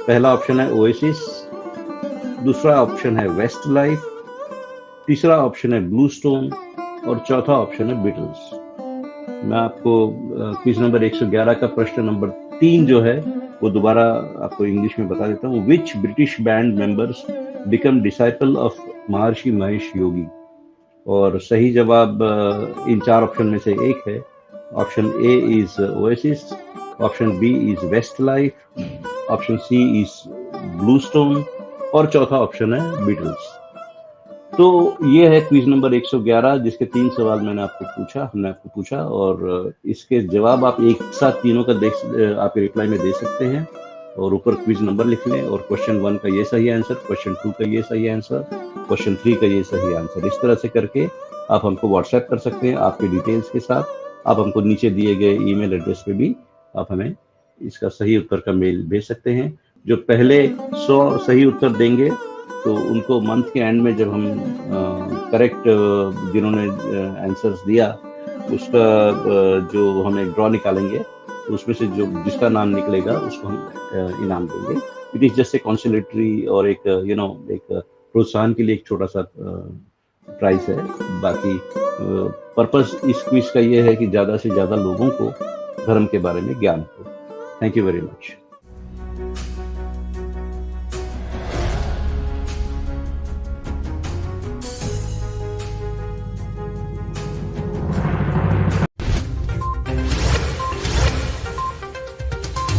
पहला ऑप्शन है ओएसिस, दूसरा ऑप्शन है वेस्ट लाइफ, तीसरा ऑप्शन है ब्लू स्टोन और चौथा ऑप्शन है बीटल्स। मैं आपको क्विज नंबर 111 का प्रश्न नंबर 3 जो है वो दोबारा आपको इंग्लिश में बता देता हूँ। विच British band members become disciple of महर्षि महेश योगी? और सही जवाब इन 4 ऑप्शन में से एक है। Option A is Oasis, option B is Westlife, option C is Blue Stone और चौथा ऑप्शन है बीटल्स। तो ये है क्विज नंबर 111 जिसके 3 सवाल हमने आपको पूछा और इसके जवाब आप एक साथ तीनों का आप रिप्लाई में दे सकते हैं और ऊपर क्विज नंबर लिख लें और क्वेश्चन 1 का ये सही आंसर, क्वेश्चन 2 का ये सही आंसर, क्वेश्चन 3 का ये सही आंसर। इस तरह से करके आप हमको व्हाट्सएप कर सकते हैं आपके डिटेल्स के साथ। आप हमको नीचे दिए गए ईमेल एड्रेस पे भी आप हमें इसका सही उत्तर का मेल भेज सकते हैं। जो पहले 100 सही उत्तर देंगे तो उनको मंथ के एंड में जब हम करेक्ट जिन्होंने आंसर्स दिया उसका जो हम एक ड्रॉ निकालेंगे तो उसमें से जो जिसका नाम निकलेगा उसको हम इनाम देंगे। इट इज जस्ट ए कंसोलेटरी और एक एक प्रोत्साहन के लिए एक छोटा सा प्राइस है। बाकी पर्पस इस क्विज का ये है कि ज़्यादा से ज़्यादा लोगों को धर्म के बारे में ज्ञान हो। Thank you very much.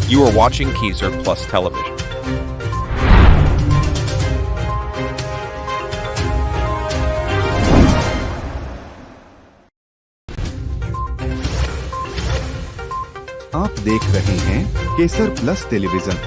You are watching Kesar Plus Television. आप देख रहे हैं केसर प्लस टेलीविजन।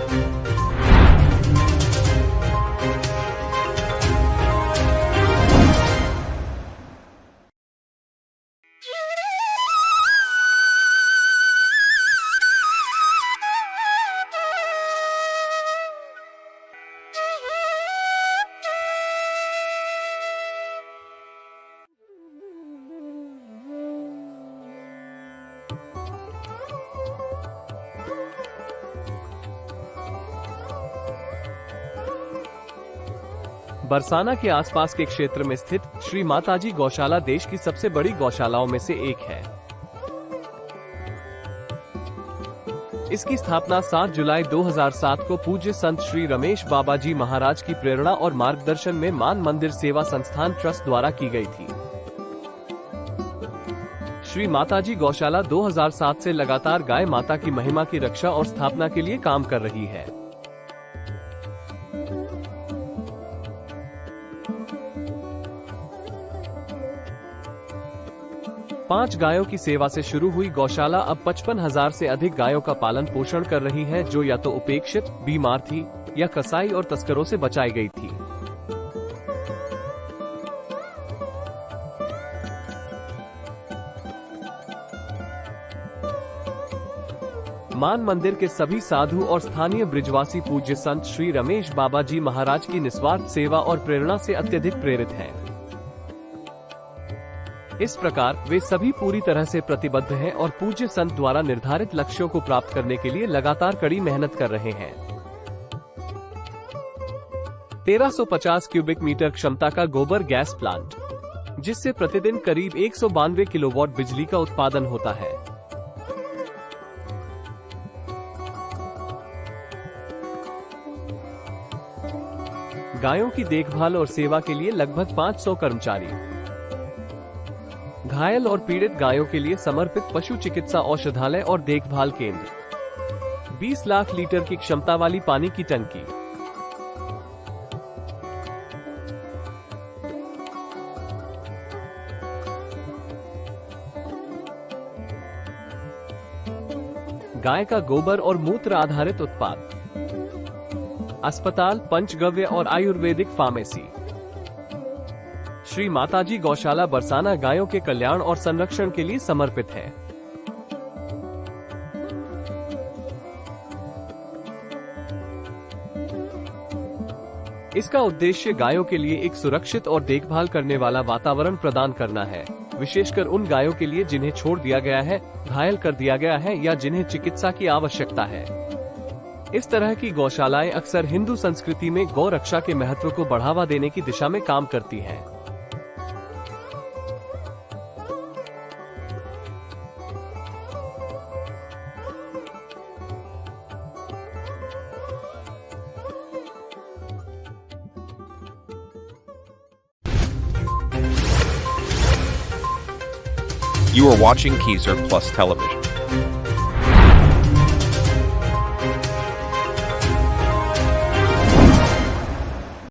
बरसाना के आसपास के क्षेत्र में स्थित श्री माताजी गौशाला देश की सबसे बड़ी गौशालाओं में से एक है। इसकी स्थापना 7 जुलाई 2007 को पूज्य संत श्री रमेश बाबा जी महाराज की प्रेरणा और मार्गदर्शन में मान मंदिर सेवा संस्थान ट्रस्ट द्वारा की गई थी। श्री माताजी गौशाला 2007 से लगातार गाय माता की महिमा की रक्षा और स्थापना के लिए काम कर रही है। 5 गायों की सेवा से शुरू हुई गौशाला अब 55,000 से अधिक गायों का पालन पोषण कर रही है, जो या तो उपेक्षित, बीमार थी या कसाई और तस्करों से बचाई गई थी। मान मंदिर के सभी साधु और स्थानीय ब्रिजवासी पूज्य संत श्री रमेश बाबा जी महाराज की निस्वार्थ सेवा और प्रेरणा से अत्यधिक प्रेरित हैं। इस प्रकार वे सभी पूरी तरह से प्रतिबद्ध हैं और पूज्य संत द्वारा निर्धारित लक्ष्यों को प्राप्त करने के लिए लगातार कड़ी मेहनत कर रहे हैं। 1350 क्यूबिक मीटर क्षमता का गोबर गैस प्लांट, जिससे प्रतिदिन करीब 192 किलोवाट बिजली का उत्पादन होता है। गायों की देखभाल और सेवा के लिए लगभग 500 कर्मचारी, घायल और पीड़ित गायों के लिए समर्पित पशु चिकित्सा औषधालय और देखभाल केंद्र, 20 लाख लीटर की क्षमता वाली पानी की टंकी, गाय का गोबर और मूत्र आधारित उत्पाद, अस्पताल, पंचगव्य और आयुर्वेदिक फार्मेसी। श्री माताजी गौशाला बरसाना गायों के कल्याण और संरक्षण के लिए समर्पित है। इसका उद्देश्य गायों के लिए एक सुरक्षित और देखभाल करने वाला वातावरण प्रदान करना है, विशेषकर उन गायों के लिए जिन्हें छोड़ दिया गया है, घायल कर दिया गया है या जिन्हें चिकित्सा की आवश्यकता है। इस तरह की गौशालाएं अक्सर हिंदू संस्कृति में गौ रक्षा के महत्व को बढ़ावा देने की दिशा में काम करती हैं। You are watching Kesar Plus Television.